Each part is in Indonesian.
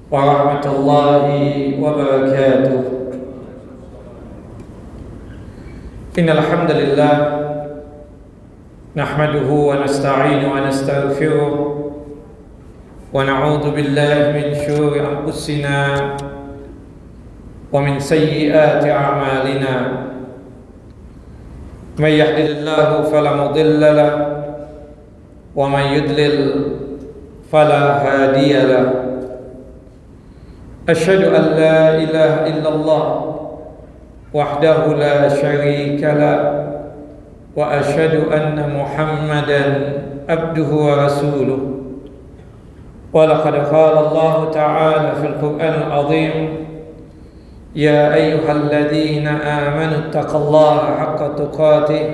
ورحمة الله وبركاته. إن الحمد لله نحمده ونستعينه ونستغفره ونعوذ بالله من شرور أنفسنا ومن سيئات أعمالنا. من يهده الله فلا مضل له ومن يضلل فلا هادي له. أشهد أن لا إله إلا الله وحده لا شريك له وأشهد أن محمدا عبده ورسوله. ولقد قال الله تعالى في القرآن العظيم: يا أيها الذين آمنوا اتقوا الله حق تقاته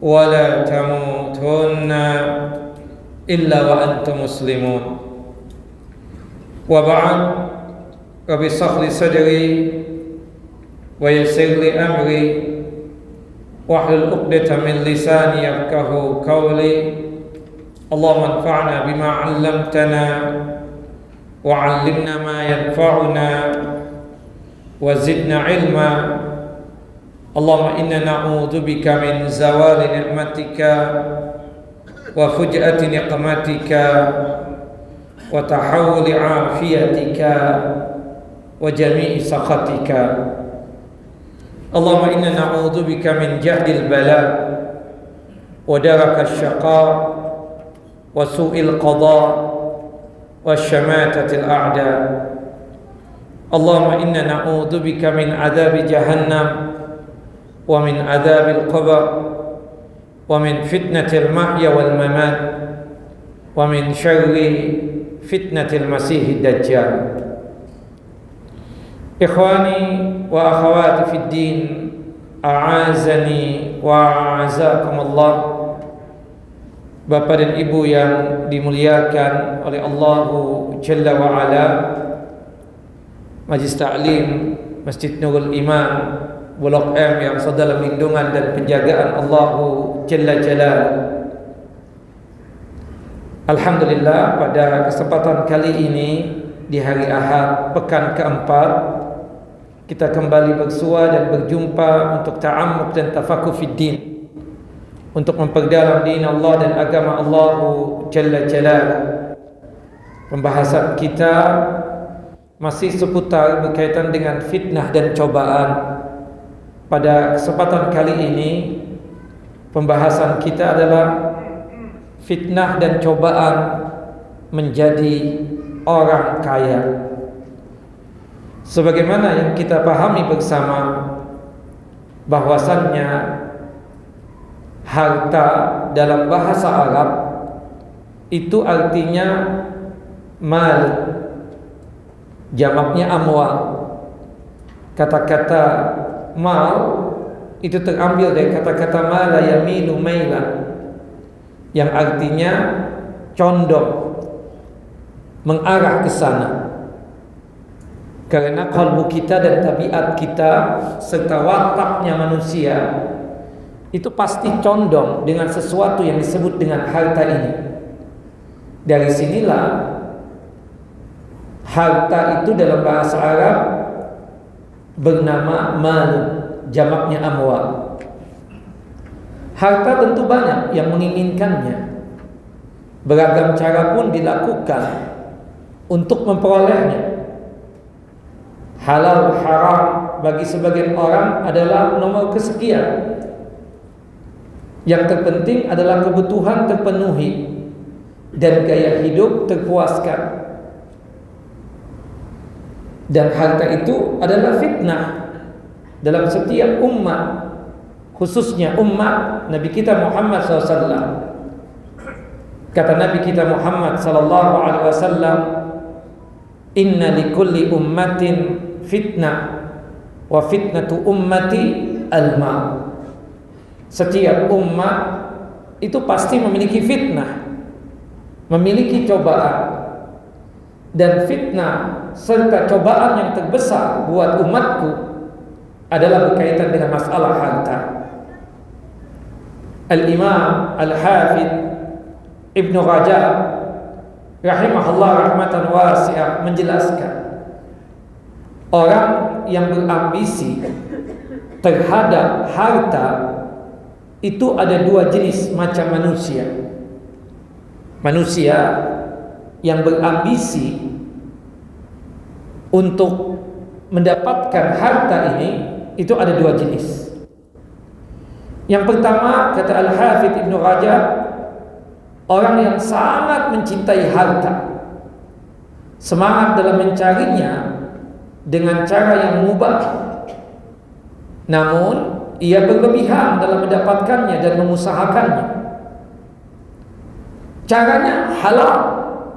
ولا تموتن إلا وأنتم مسلمون. وبعد، رب اشرح لي صدري ويسر لي أمري واحلل عقدة من لساني يفقهوا قولي. اللهم انفعنا بما علمتنا وعلمنا ما ينفعنا وزدنا علما. اللهم إنا نعوذ بك من زوال نعمتك وفجأة نقمتك وتحول عافيتك وجميع سخطك. اللهم إنا نعوذ بك من جهد البلاء ودرك الشقاء وسوء القضاء وشماتة الأعداء. اللهم إنا نعوذ بك من عذاب جهنم ومن عذاب القبر ومن فتنة المحيا والممات ومن شر فتنة المسيح الدجال. إخواني وأخواتي في الدين، أعازني وأعزكم الله. Bapak dan Ibu yang dimuliakan oleh Allah Jalla wa'ala, Majlis Ta'lim Masjid Nurul Iman Blok M yang dalam lindungan dan penjagaan Allah Jalla Jalaluhu. Alhamdulillah, pada kesempatan kali ini di hari Ahad pekan keempat, kita kembali bersua dan berjumpa untuk ta'ammuk dan tafakuh fid din, untuk memperdalam din Allah dan agama Allah Jalla Jalaluhu. Pembahasan kita masih seputar berkaitan dengan fitnah dan cobaan. Pada kesempatan kali ini pembahasan kita adalah fitnah dan cobaan menjadi orang kaya. Sebagaimana yang kita pahami bersama, bahwasannya harta dalam bahasa Arab itu artinya mal, jamaknya amwal. Kata-kata mal itu terambil dari kata-kata mala yamilu mailan, yang artinya condong, mengarah ke sana. Karena kalbu kita dan tabiat kita serta wataknya manusia itu pasti condong dengan sesuatu yang disebut dengan harta ini. Dari sinilah harta itu dalam bahasa Arab bernama mal, jamaknya amwal. Harta tentu banyak yang menginginkannya. Beragam cara pun dilakukan untuk memperolehnya. Halal haram bagi sebagian orang adalah nomor kesekian. Yang terpenting adalah kebutuhan terpenuhi dan gaya hidup terpuaskan. Dan harta itu adalah fitnah dalam setiap umat, khususnya umat Nabi kita Muhammad SAW. Kata Nabi kita Muhammad SAW, inna likulli ummatin fitnah wa fitnatu ummati al-mal. Setiap umat itu pasti memiliki fitnah, memiliki cobaan. Dan fitnah serta cobaan yang terbesar buat umatku adalah berkaitan dengan masalah harta. Al-Imam Al-Hafidh Ibnu Rajab rahimahullah rahmatan wasi'ah menjelaskan, orang yang berambisi terhadap harta itu ada dua jenis macam manusia. Manusia yang berambisi untuk mendapatkan harta ini itu ada dua jenis. Yang pertama, kata Al-Hafidh Ibn Rajab, orang yang sangat mencintai harta, semangat dalam mencarinya dengan cara yang mubah, namun ia berlebihan dalam mendapatkannya dan mengusahakannya. Caranya halal,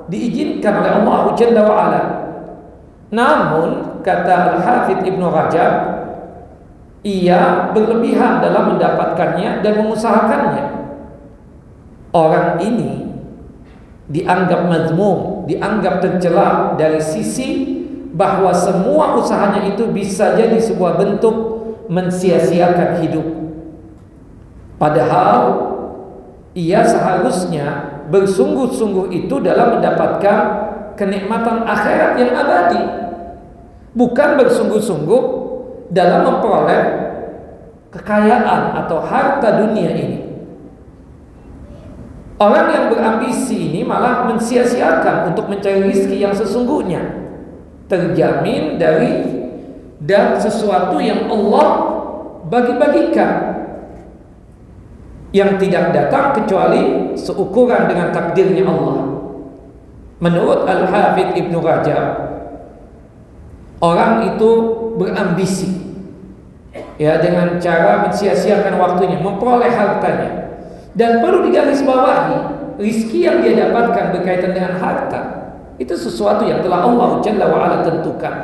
diizinkan oleh Allah Jalla wa'ala. Namun kata Al-Hafidh Ibn Rajab, ia berlebihan dalam mendapatkannya dan mengusahakannya. Orang ini dianggap mazmum, dianggap tercela dari sisi bahwa semua usahanya itu bisa jadi sebuah bentuk mensia-siakan hidup. Padahal ia seharusnya bersungguh-sungguh itu dalam mendapatkan kenikmatan akhirat yang abadi, bukan bersungguh-sungguh dalam memperoleh kekayaan atau harta dunia ini. Orang yang berambisi ini malah mensia-siakan untuk mencari rezeki yang sesungguhnya terjamin dari dan sesuatu yang Allah bagi-bagikan, yang tidak datang kecuali seukuran dengan takdirnya Allah. Menurut Al-Hafidh Ibn Rajab, orang itu berambisi ya dengan cara mensia-siakan waktunya, memperoleh hartanya. Dan perlu digarisbawahi, rizki yang dia dapatkan berkaitan dengan harta itu sesuatu yang telah Allah Jalla wa'ala tentukan.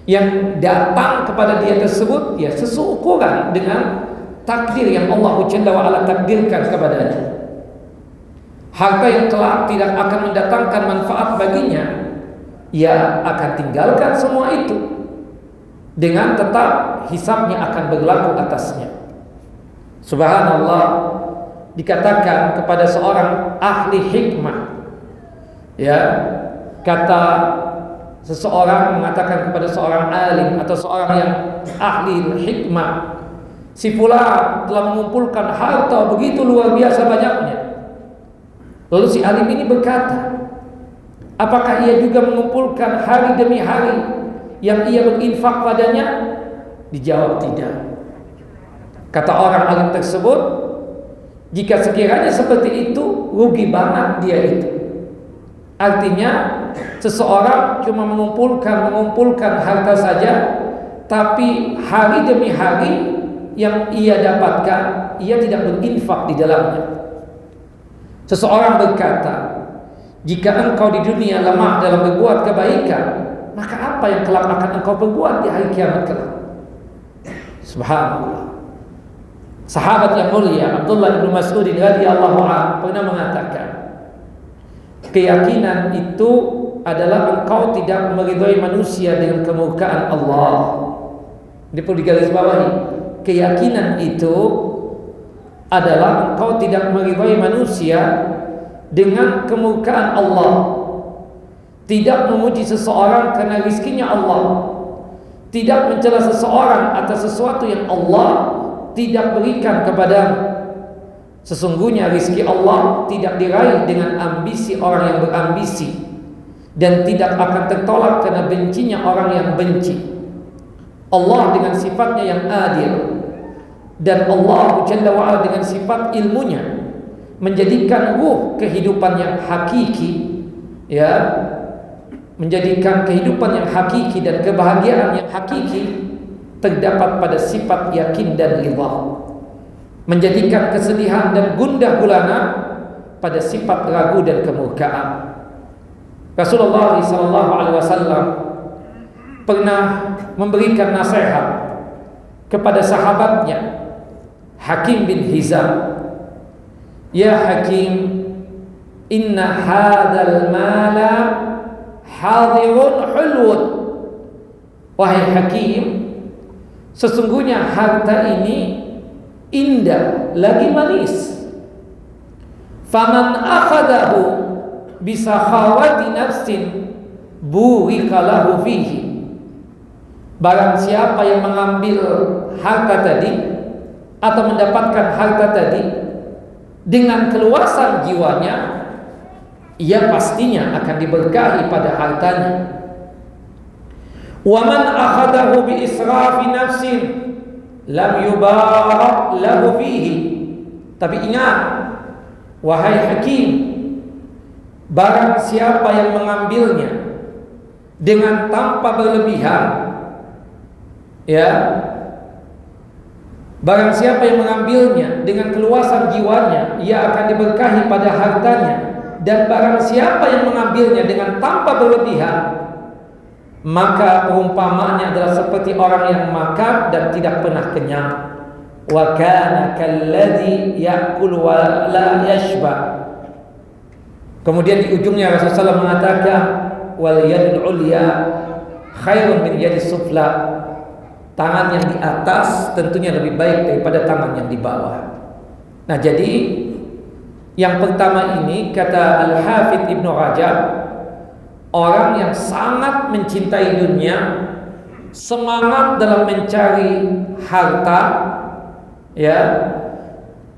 Yang datang kepada dia tersebut ya seseukuran dengan takdir yang Allah Jalla wa'ala takdirkan kepadanya. Harta yang kelak tidak akan mendatangkan manfaat baginya, ia akan tinggalkan semua itu dengan tetap hisabnya akan berlaku atasnya. Subhanallah, dikatakan kepada seorang ahli hikmah, ya, kata seseorang mengatakan kepada seorang alim atau seorang yang ahli hikmah, si fulan telah mengumpulkan harta begitu luar biasa banyaknya. Lalu si alim ini berkata, apakah ia juga mengumpulkan hari demi hari yang ia berinfak padanya? Dijawab tidak. Kata orang alim tersebut, jika sekiranya seperti itu, rugi banget dia itu. Artinya seseorang cuma mengumpulkan harta saja, tapi hari demi hari yang ia dapatkan, ia tidak berinfak di dalamnya. Seseorang berkata, jika engkau di dunia lemah dalam berbuat kebaikan, maka apa yang kelak akan engkau berbuat di hari kiamat kelak? Subhanallah. Sahabat yang mulia Abdullah bin Mas'ud radhiyallahu anhu pernah mengatakan, keyakinan itu adalah engkau tidak meridhai manusia dengan kemurkaan Allah. Ini perlu digarisbawahi. Keyakinan itu adalah engkau tidak meridhai manusia dengan kemurkaan Allah, tidak memuji seseorang karena rizkinya Allah, tidak mencela seseorang atas sesuatu yang Allah tidak berikan kepadamu. Sesungguhnya rizki Allah tidak diraih dengan ambisi orang yang berambisi, dan tidak akan tertolak karena bencinya orang yang benci. Allah dengan sifatnya yang adil, dan Allah Jalla wa'ala dengan sifat ilmunya menjadikan ruh kehidupan yang hakiki, ya, menjadikan kehidupan yang hakiki dan kebahagiaan yang hakiki terdapat pada sifat yakin dan ridha, menjadikan kesedihan dan gundah gulana pada sifat ragu dan kemurkaan. Rasulullah SAW pernah memberikan nasihat kepada sahabatnya Hakim bin Hizam, ya Hakim, inna hadzal mala hadirun hulwun. Wahai Hakim, sesungguhnya harta ini indah lagi manis. Faman akhadahu bisakhawati nafsin burika lahu fihi. Barang siapa yang mengambil harta tadi atau mendapatkan harta tadi dengan keluasan jiwanya, ia pastinya akan diberkahi pada hartanya. Wa man akhadahu bi israfi nafsin lam yubarak lahu fihi. Tapi ingat, wahai hakim, barang siapa yang mengambilnya dengan tanpa berlebihan, ya, barang siapa yang mengambilnya dengan keluasan jiwanya, ia akan diberkahi pada hartanya. Dan barang siapa yang mengambilnya dengan tanpa berlebihan, maka perumpamaannya adalah seperti orang yang makan dan tidak pernah kenyang. Wa kana kalladzi ya'kul wa la yashba. Kemudian di ujungnya Rasulullah SAW mengatakan, wal yadul ulya khairun min yadis sufla. Tangan yang di atas tentunya lebih baik daripada tangan yang di bawah. Nah, jadi yang pertama ini kata Al-Hafidz Ibnu Rajab, orang yang sangat mencintai dunia, semangat dalam mencari harta, ya,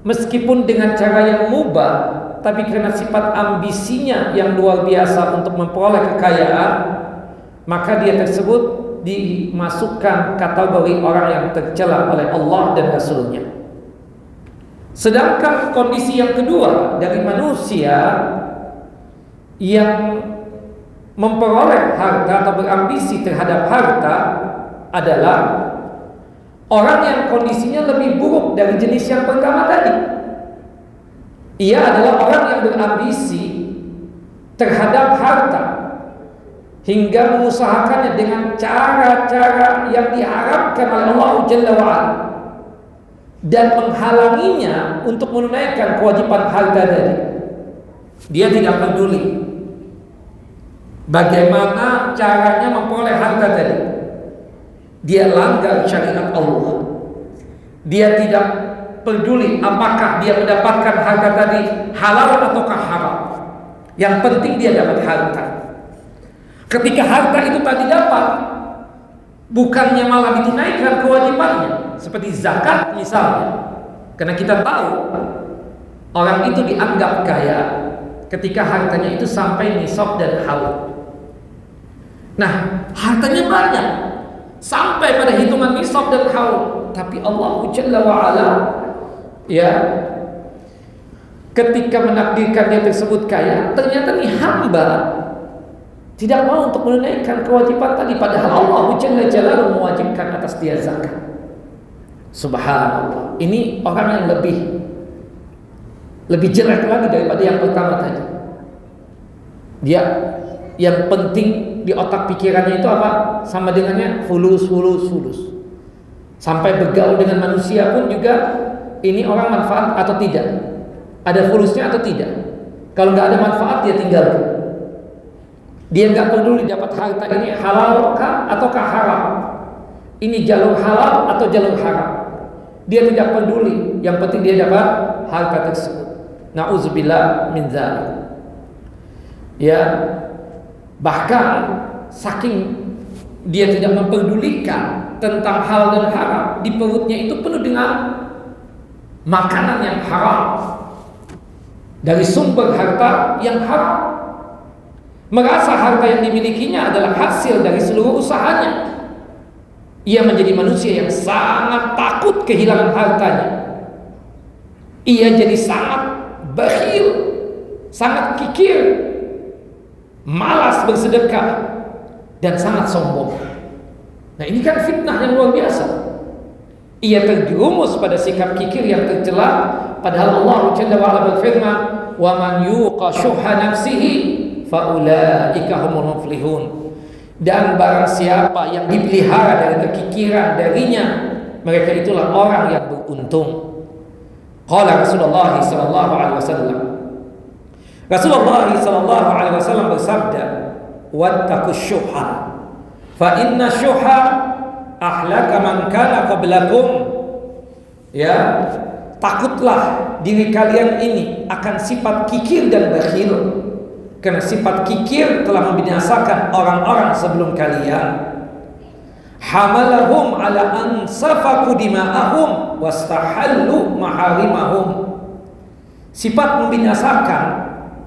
meskipun dengan cara yang mubah, tapi karena sifat ambisinya yang luar biasa untuk memperoleh kekayaan, maka dia tersebut dimasukkan kategori orang yang tercela oleh Allah dan Rasulnya. Sedangkan kondisi yang kedua dari manusia yang memperoleh harta atau berambisi terhadap harta adalah orang yang kondisinya lebih buruk dari jenis yang pertama tadi. Ia adalah orang yang berambisi terhadap harta hingga mengusahakannya dengan cara-cara yang diharapkan oleh Allah Jalla wa'ala dan menghalanginya untuk menunaikan kewajiban harta tadi. Dia tidak peduli bagaimana caranya memperoleh harta tadi. Dia langgar syariat Allah. Dia tidak peduli apakah dia mendapatkan harta tadi halal ataukah haram. Yang penting dia dapat harta. Ketika harta itu tadi dapat, bukannya malah ditunaikan kewajibannya, seperti zakat misalnya. Karena kita tahu orang itu dianggap kaya ketika hartanya itu sampai nisab dan haul. Nah, hartanya banyak sampai pada hitungan nisab dan haul, tapi Allah Jalla wa'ala, ya, ketika menakdirkan dia tersebut kaya, ternyata nih hamba tidak mau untuk menunaikan kewajiban tadi, padahal Allah Jalla Jalaluhu mewajibkan atas dia zakat. Subhanallah. Ini orang yang lebih jelek lagi daripada yang pertama tadi. Dia yang penting di otak pikirannya itu apa? Sama dengannya fulus. Sampai bergaul dengan manusia pun juga ini orang manfaat atau tidak? Ada fulusnya atau tidak? Kalau nggak ada manfaat dia tinggalkan. Dia nggak peduli dapat harta ini halal kah ataukah haram. Ini jalur halal atau jalur haram. Dia tidak peduli. Yang penting dia dapat harta tersebut. Na'udzubillah min dzalik. Ya, bahkan saking dia tidak memperdulikan tentang hal dan haram, di perutnya itu penuh dengan makanan yang haram dari sumber harta yang haram. Merasa harta yang dimilikinya adalah hasil dari seluruh usahanya. Ia menjadi manusia yang sangat takut kehilangan hartanya. Ia jadi sangat bakhil, sangat kikir, malas bersedekah, dan sangat sombong. Nah, ini kan fitnah yang luar biasa. Ia terjerumus pada sikap kikir yang tercela, padahal Allah Jalla wa'ala berfirman, "Wa man yuqa syuhha nafsihi faulaika humul muflihun." Dan barang siapa yang dipelihara dari kekikiran darinya, mereka itulah orang yang beruntung. Qala Rasulullah sallallahu alaihi wasallam. Rasulullah sallallahu alaihi wasallam bersabda, "Wattaqus syuhha fa inna syuhha ahlaka man kana qablakum." Ya, takutlah diri kalian ini akan sifat kikir dan bakhil. Karena sifat kikir telah membinasakan orang-orang sebelum kalian. Hamalahum ala an safaku dima'ahum wastahallu maharimahum. Sifat membinasakan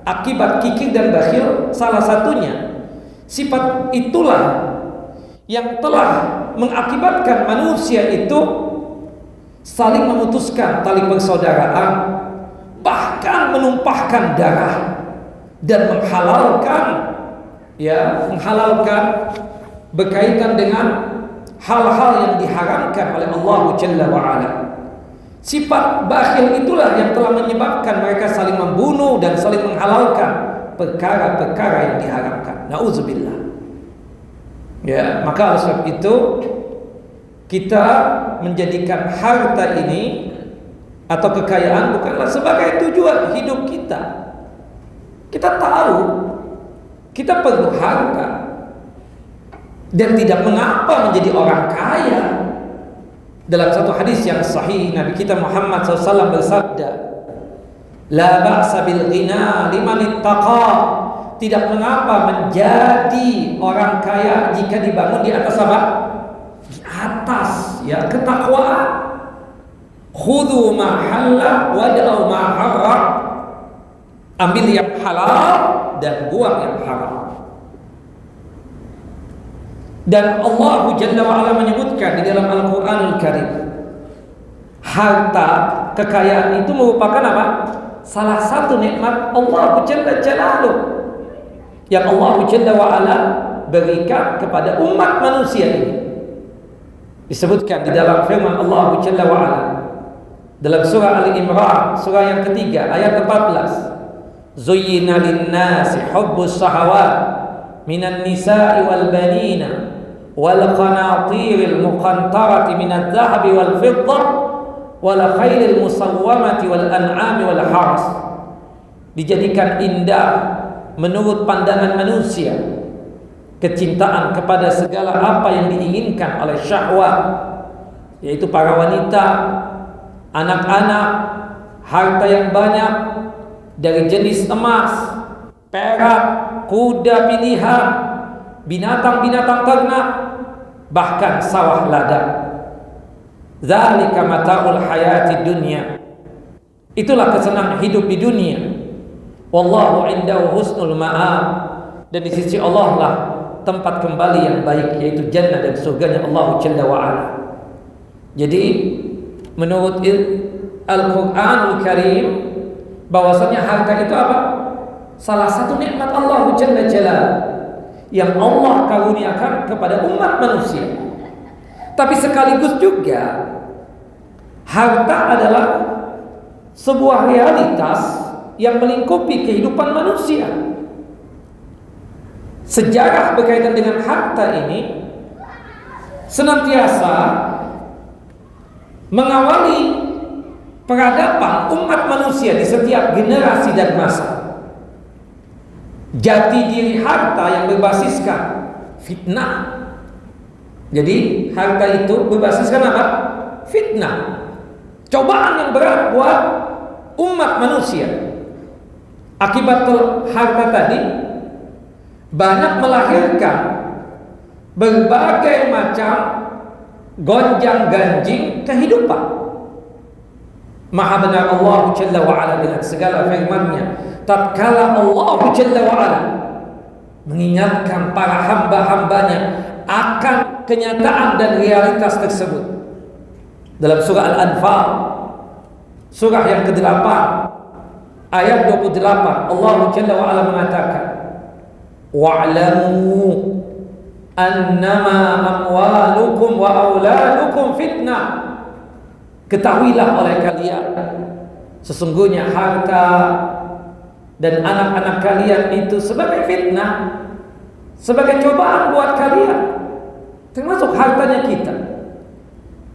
akibat kikir dan bakhil salah satunya. Sifat itulah yang telah mengakibatkan manusia itu saling memutuskan tali persaudaraan, bahkan menumpahkan darah dan menghalalkan berkaitan dengan hal-hal yang diharamkan oleh Allah Jalla wa'ala. Sifat bakhil itulah yang telah menyebabkan mereka saling membunuh dan saling menghalalkan perkara-perkara yang diharamkan. Na'udzubillah. Ya, maka oleh sebab itu kita menjadikan harta ini atau kekayaan bukanlah sebagai tujuan hidup kita. Kita tahu kita perlu harta dan tidak mengapa menjadi orang kaya. Dalam satu hadis yang sahih Nabi kita Muhammad SAW bersabda, la ba'sa bil ghina liman ittaqa. Tidak mengapa menjadi orang kaya jika dibangun di atas apa? Di atas ya ketakwaan. Khudhu ma halal wad'u ma haram. Ambil yang halal dan buang yang haram. Dan Allah Jalla wa'ala menyebutkan di dalam Al-Quranul Karim, harta, kekayaan itu merupakan apa? Salah satu nikmat Allah Jalla Jalaluh yang Allah Jalla wa'ala berikan kepada umat manusia ini. Disebutkan di dalam firman Allah Jalla wa'ala dalam surah Al-Imran, surah yang ketiga ayat 14. Zuyyina lin-nasi hubbus shahawat minan nisa'i wal banina wal qanatiril muqantarati minadh dhahabi wal fiddah wal khailil musawwamati wal an'ami wal haras. Dijadikan indah menurut pandangan manusia kecintaan kepada segala apa yang diinginkan oleh syahwat, yaitu para wanita, anak-anak, harta yang banyak dari jenis emas, perak, kuda pilihan, binatang-binatang ternak, bahkan sawah ladang. Dzalika mata'ul hayati dunya. Itulah kesenangan hidup di dunia. Wallahu indahu husnul ma'ab. Dan di sisi Allah lah tempat kembali yang baik, yaitu jannah dan surganya Allah Jalla wa'ala. Jadi menurut Al-Quranul Karim, bahwasanya harta itu apa? Salah satu nikmat Allah Jalla Jalaluh yang Allah karuniakan kepada umat manusia. Tapi sekaligus juga harta adalah sebuah realitas yang melingkupi kehidupan manusia. Sejarah berkaitan dengan harta ini senantiasa mengawali peradaban umat manusia di setiap generasi dan masa. Jati diri harta yang berbasiskan fitnah. Jadi harta itu berbasiskan apa? Fitnah. Cobaan yang berat buat umat manusia. Akibat harta tadi banyak melahirkan berbagai macam gonjang-ganjing kehidupan. Maha benar Allah Jalla wa'ala dengan segala firman-Nya. Tatkala Allah Jalla wa'ala mengingatkan para hamba-hambanya akan kenyataan dan realitas tersebut. Dalam surah Al-Anfal, surah yang ke-8, ayat 28, Allah Jalla wa'ala mengatakan, wa'lamu annama amwalukum wa auladukum fitnah. Ketahuilah oleh kalian, sesungguhnya harta dan anak-anak kalian itu sebagai fitnah, sebagai cobaan buat kalian, termasuk hartanya kita.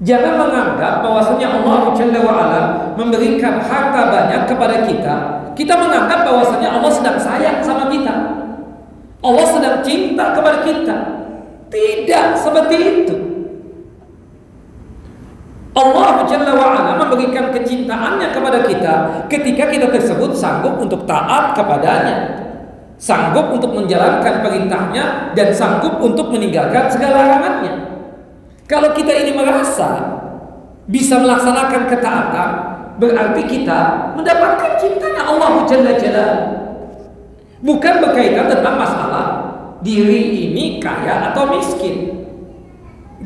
Jangan menganggap bahwasanya Allah Jalla wa'ala memberikan harta banyak kepada kita, kita menganggap bahwasanya Allah sedang sayang sama kita, Allah sedang cinta kepada kita. Tidak seperti itu. Allah Jalla wa'ala memberikan kecintaannya kepada kita ketika kita tersebut sanggup untuk taat kepadanya, sanggup untuk menjalankan perintahnya dan sanggup untuk meninggalkan segala larangannya. Kalau kita ini merasa bisa melaksanakan ketaatan, berarti kita mendapatkan cintanya Allah Jalla Jalaluhu. Bukan berkaitan tentang masalah diri ini kaya atau miskin.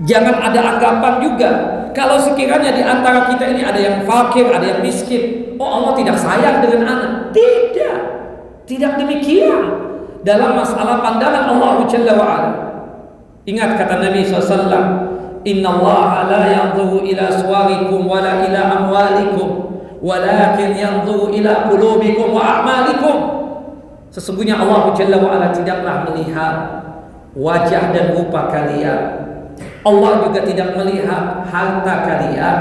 Jangan ada anggapan juga kalau sekiranya di antara kita ini ada yang fakir, ada yang miskin, oh Allah tidak sayang dengan anak. Tidak, tidak demikian dalam masalah pandangan Allah Jalla wa'ala. Ingat kata Nabi SAW, Inna Allah la yanzuru ila suwarikum wala ila amwalikum walakin yanzuru ila qulubikum wa a'malikum. Sesungguhnya Allah Jalla wa'ala tidaklah melihat wajah dan rupa kalian. Allah juga tidak melihat harta kalian.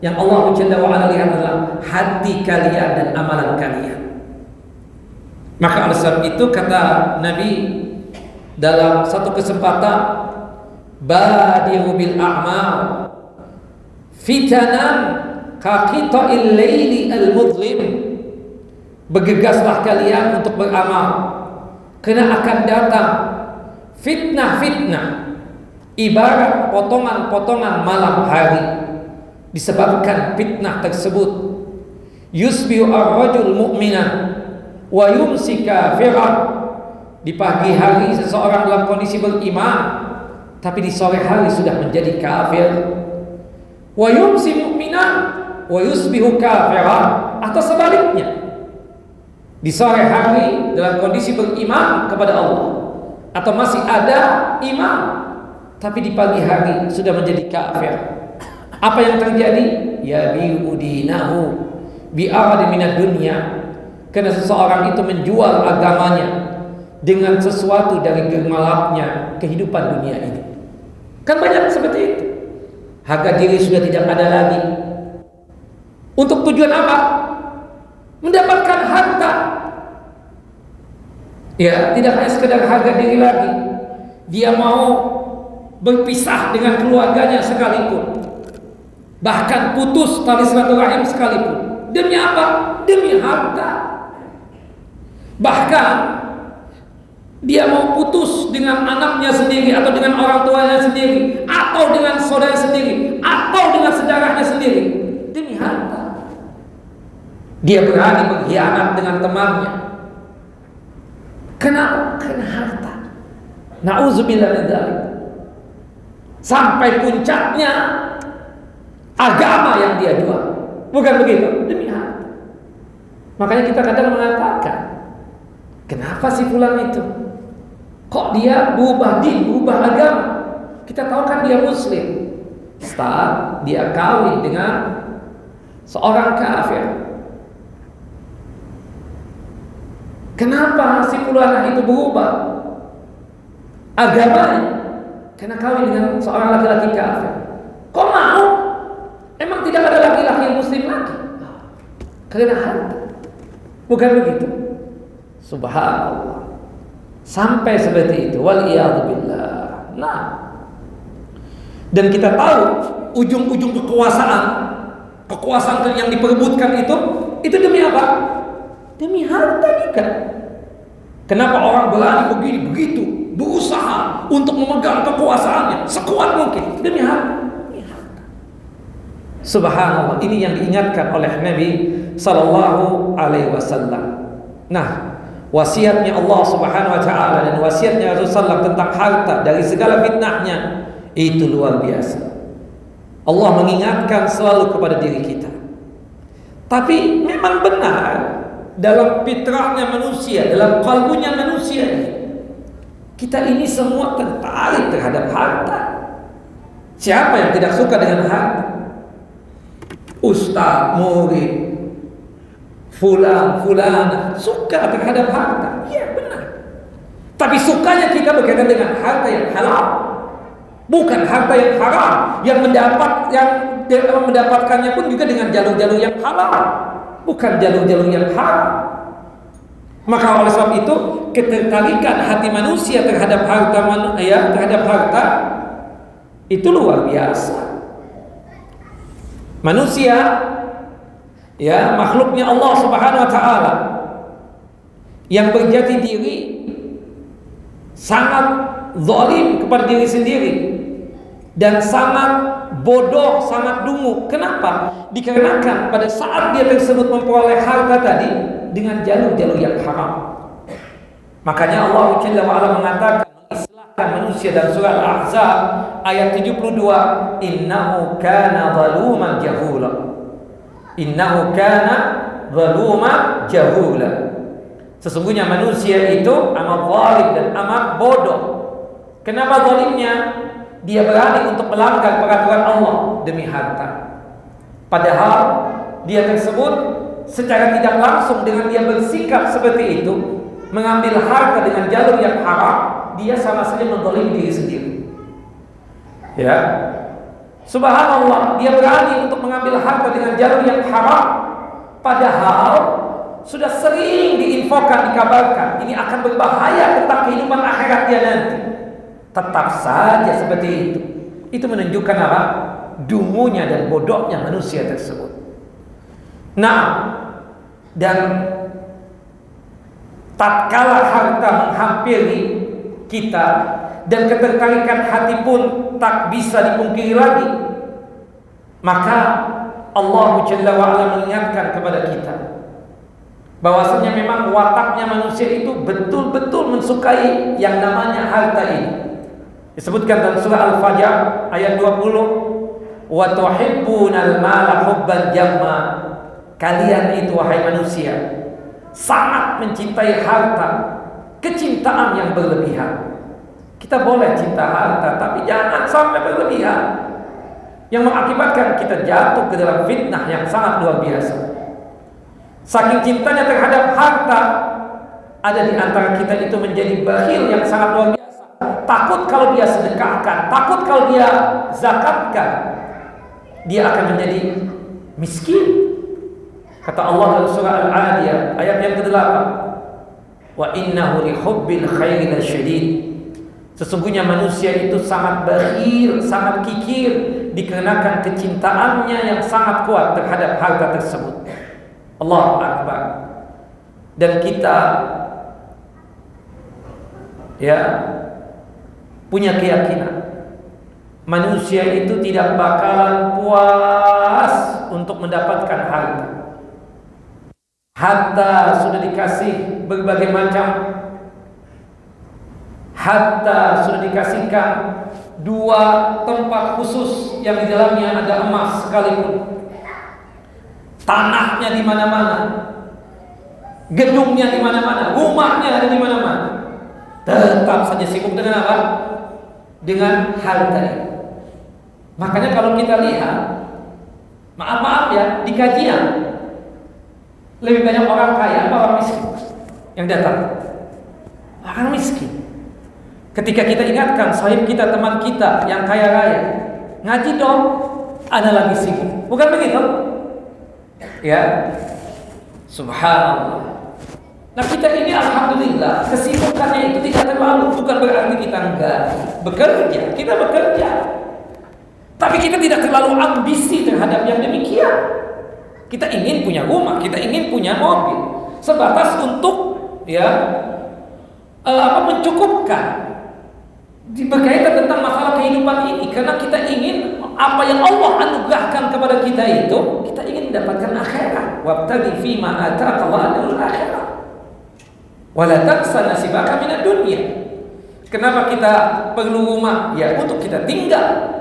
Yang Allah Jalla wa'ala lihat adalah hati kalian dan amalan kalian. Maka oleh sebab itu kata Nabi dalam satu kesempatan, badiru bil a'mal fitanan kaqita'il laili al-mudlim. Bergegaslah kalian untuk beramal, karena akan datang fitnah-fitnah ibarat potongan-potongan malam hari. Disebabkan fitnah tersebut, yusbihu ar-rajul mu'minan wa yumsi kafiran. Di pagi hari seseorang dalam kondisi beriman, tapi di sore hari sudah menjadi kafir. Wa yumsi mu'minan wa yusbihu kafiran, atau sebaliknya, di sore hari dalam kondisi beriman kepada Allah atau masih ada iman, tapi di pagi hari sudah menjadi kafir. Apa yang terjadi? Ya bi'udinahu bi'arad minad dunya. Karena seseorang itu menjual agamanya dengan sesuatu dari gemerlapnya kehidupan dunia ini. Kan banyak seperti itu. Harga diri sudah tidak ada lagi. Untuk tujuan apa? Mendapatkan harta. Ya, tidak hanya sekedar harga diri lagi. Dia mau berpisah dengan keluarganya sekalipun, bahkan putus tali silaturahim sekalipun. Demi apa? Demi harta. Bahkan dia mau putus dengan anaknya sendiri, atau dengan orang tuanya sendiri, atau dengan saudara sendiri, atau dengan saudaranya sendiri, demi harta. Dia berani berkhianat dengan temannya. Kenapa? Karena harta. Na'udzubillah min dzalik. Sampai puncaknya agama yang dia jual. Bukan begitu? Demi harta. Makanya kita kadang mengatakan, kenapa si fulan itu kok dia berubah din, berubah agama? Kita tahu kan dia muslim. Setelah dia kawin dengan seorang kafir. Kenapa si fulan itu berubah agamanya? Karena kawin dengan seorang laki-laki kafir. Kok mau? Emang tidak ada laki-laki muslim lagi? Karena harta. Bukan begitu? Subhanallah. Sampai seperti itu. Waliyadzubillah. Nah, dan kita tahu ujung-ujung kekuasaan yang diperebutkan itu demi apa? Demi harta juga. Kenapa orang berani begini begitu, berusaha untuk memegang kekuasaannya sekuat mungkin? Demi harta. Subhanallah, ini yang diingatkan oleh Nabi sallallahu alaihi wasallam. Nah, wasiatnya Allah Subhanahu wa taala dan wasiatnya Rasulullah tentang harta dari segala fitnahnya itu luar biasa. Allah mengingatkan selalu kepada diri kita. Tapi memang benar dalam fitrahnya manusia, dalam kalbunya manusia, kita ini semua tertarik terhadap harta. Siapa yang tidak suka dengan harta? Ustaz, murid, fulana suka terhadap harta. Iya benar. Tapi sukanya kita berkaitan dengan harta yang halal, bukan harta yang haram, yang mendapatkannya pun juga dengan jalur-jalur yang halal, bukan jalur-jalur yang haram. Maka oleh sebab itu ketertarikan hati manusia terhadap harta itu luar biasa. Manusia, makhluknya Allah Subhanahu wa taala, yang berjati diri, sangat zalim kepada diri sendiri, dan sangat bodoh, sangat dungu. Kenapa? Dikarenakan pada saat dia tersebut memperoleh harta tadi dengan jalur-jalur yang haram. Makanya Allah Jalla wa Ala mengatakan, mengistilahkan manusia dalam surah Al-Ahzab ayat 72, innahu kana zaluman jahula. Innahu kana zaluman jahula. Sesungguhnya manusia itu amat zalim dan amat bodoh. Kenapa zalimnya? Dia berani untuk melanggar peraturan Allah demi harta. Padahal dia tersebut secara tidak langsung dengan dia bersikap seperti itu, mengambil harta dengan jalur yang haram, dia sama saja menzalimi diri sendiri. Ya, subhanallah, dia berani untuk mengambil harta dengan jalur yang haram, padahal sudah sering diinfokan, dikabarkan ini akan berbahaya tentang kehidupan akhirat dia nanti. Tetap saja seperti itu. Itu menunjukkan apa? Dungunya dan bodohnya manusia tersebut. Nah, dan tatkala harta menghampiri kita dan ketertarikan hati pun tak bisa dipungkiri lagi, maka Allah Jalla wa Ala mengingatkan kepada kita bahwasanya memang wataknya manusia itu betul-betul mensukai yang namanya harta ini. Disebutkan dalam surah Al-Fajr ayat 20, wa tuhibbunal mala hubban jamma. Kalian itu wahai manusia sangat mencintai harta, kecintaan yang berlebihan. Kita boleh cinta harta, tapi jangan sampai berlebihan, yang mengakibatkan kita jatuh ke dalam fitnah yang sangat luar biasa. Saking cintanya terhadap harta, ada di antara kita itu menjadi bakhil yang sangat luar biasa. Takut kalau dia sedekahkan, takut kalau dia zakatkan, dia akan menjadi miskin. Kata Allah dalam surah Al-Adiyah ayat yang ke-8, wa innahu li hubbil khairi lasyadid. Sesungguhnya manusia itu sangat bakhil, sangat kikir dikarenakan kecintaannya yang sangat kuat terhadap harta tersebut. Allahu Akbar. Dan kita punya keyakinan manusia itu tidak bakalan puas untuk mendapatkan harta. Harta sudah dikasih berbagai macam, harta sudah dikasihkan 2 tempat khusus yang di dalamnya ada emas sekalipun, tanahnya di mana-mana, gedungnya di mana-mana, rumahnya ada di mana-mana, tetap saja sibuk dengan apa? Dengan harta ini. Makanya kalau kita lihat, maaf ya, di kajian lebih banyak orang kaya atau orang miskin yang datang? Orang miskin. Ketika kita ingatkan sahib kita, teman kita yang kaya raya, ngaji dong, ada lagi sibuk. Bukan begitu? Ya, subhanallah. Nah, kita ini alhamdulillah kesibukannya itu tidak terlalu. Bukan berarti kita enggak bekerja, kita bekerja, tapi kita tidak terlalu ambisi terhadap yang demikian. Kita ingin punya rumah, kita ingin punya mobil, sebatas untuk mencukupkan berkaitan tentang masalah kehidupan ini. Karena kita ingin apa yang Allah anugerahkan kepada kita itu, kita ingin mendapatkan akhirat. Wabtaghi fima ataka Allahul akhirah wala tansa nasibaka minad dunya. Kenapa kita perlu rumah? Ya, untuk kita tinggal,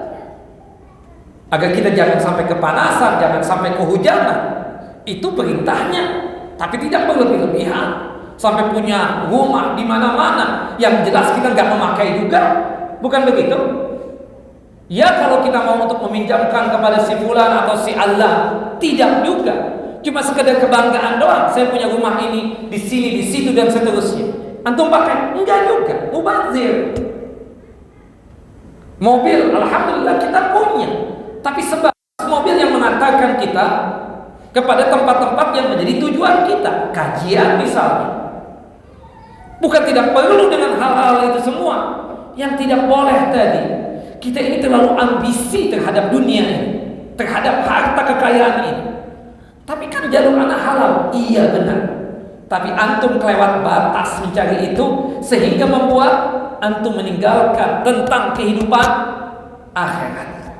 agar kita jangan sampai kepanasan, jangan sampai kehujanan. Itu perintahnya, tapi tidak berlebih-lebihan sampai punya rumah di mana-mana yang jelas kita nggak memakai juga. Bukan begitu? Ya, kalau kita mau untuk meminjamkan kepada si fulan atau si Allah, tidak juga. Cuma sekedar kebanggaan doang. Saya punya rumah ini di sini, di situ dan seterusnya. Antum pakai? Enggak juga. Mubazir. Mobil, alhamdulillah kita punya. Tapi sebab mobil yang mengantarkan kita kepada tempat-tempat yang menjadi tujuan kita, kajian misalnya. Bukan tidak perlu dengan hal-hal itu semua. Yang tidak boleh tadi, kita ini terlalu ambisi terhadap dunia ini, terhadap harta kekayaan ini. Tapi kan jalur anak halal, iya benar. Tapi antum kelewat batas mencari itu, sehingga membuat antum meninggalkan tentang kehidupan akhirat.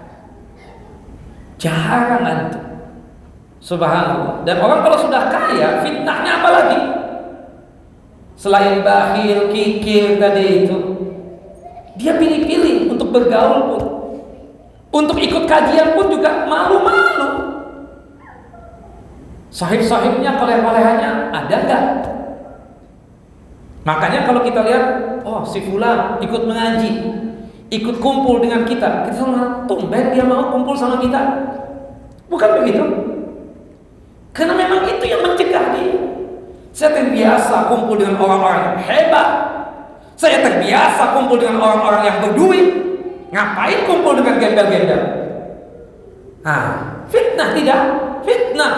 Jarang antum. Subhanallah. Dan orang kalau sudah kaya, fitnahnya apa lagi? Selain bakhil, kikir tadi itu, dia pilih-pilih untuk bergaul pun, untuk ikut kajian pun juga malu-malu. Sahib-sahibnya, koleh-kolehannya ada enggak? Makanya kalau kita lihat, oh si fulan ikut mengaji, ikut kumpul dengan kita selalu tumben dia mau kumpul sama kita. Bukan begitu? Karena memang itu yang mencegah dia. Saya terbiasa kumpul dengan orang-orang yang hebat. Saya terbiasa kumpul dengan orang-orang yang berduit. Ngapain kumpul dengan gembel-gembel? Fitnah tidak? Fitnah.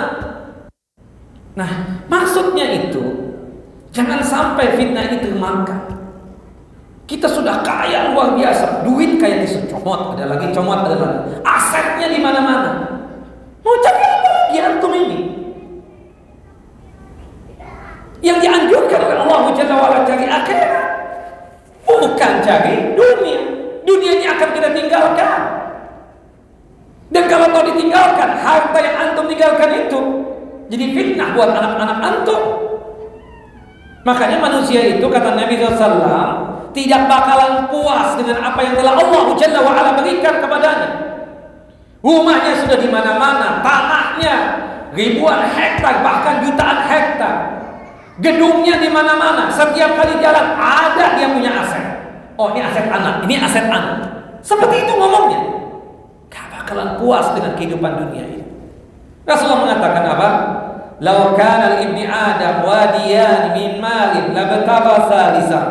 Nah, maksudnya itu jangan sampai fitnah ini termakan. Kita sudah kaya luar biasa, duit kayak tisu comot, ada lagi comot, ada lagi. Asetnya di mana-mana. Mau cari apa lagi antum ini? Yang dianjurkan oleh Allah Jalla wa Ala cari akhirat, bukan cari dunia. Dunia ini akan kita tinggalkan. Dan kalau kau ditinggalkan, harta yang antum tinggalkan itu jadi fitnah buat anak-anak antum. Makanya manusia itu, kata Nabi SAW, tidak bakalan puas dengan apa yang telah Allah Jalla wa Ala berikan kepadanya. Rumahnya sudah di mana-mana, tanahnya ribuan hektar, bahkan jutaan hektar. Gedungnya di mana-mana, setiap kali jalan ada dia punya aset. Oh, ini aset anak, ini aset anak. Seperti itu ngomongnya. Gak bakalan puas dengan kehidupan dunia ini. Rasulullah mengatakan apa? Law kana li-ibni Adam wadiyan min malin labtagha thalithan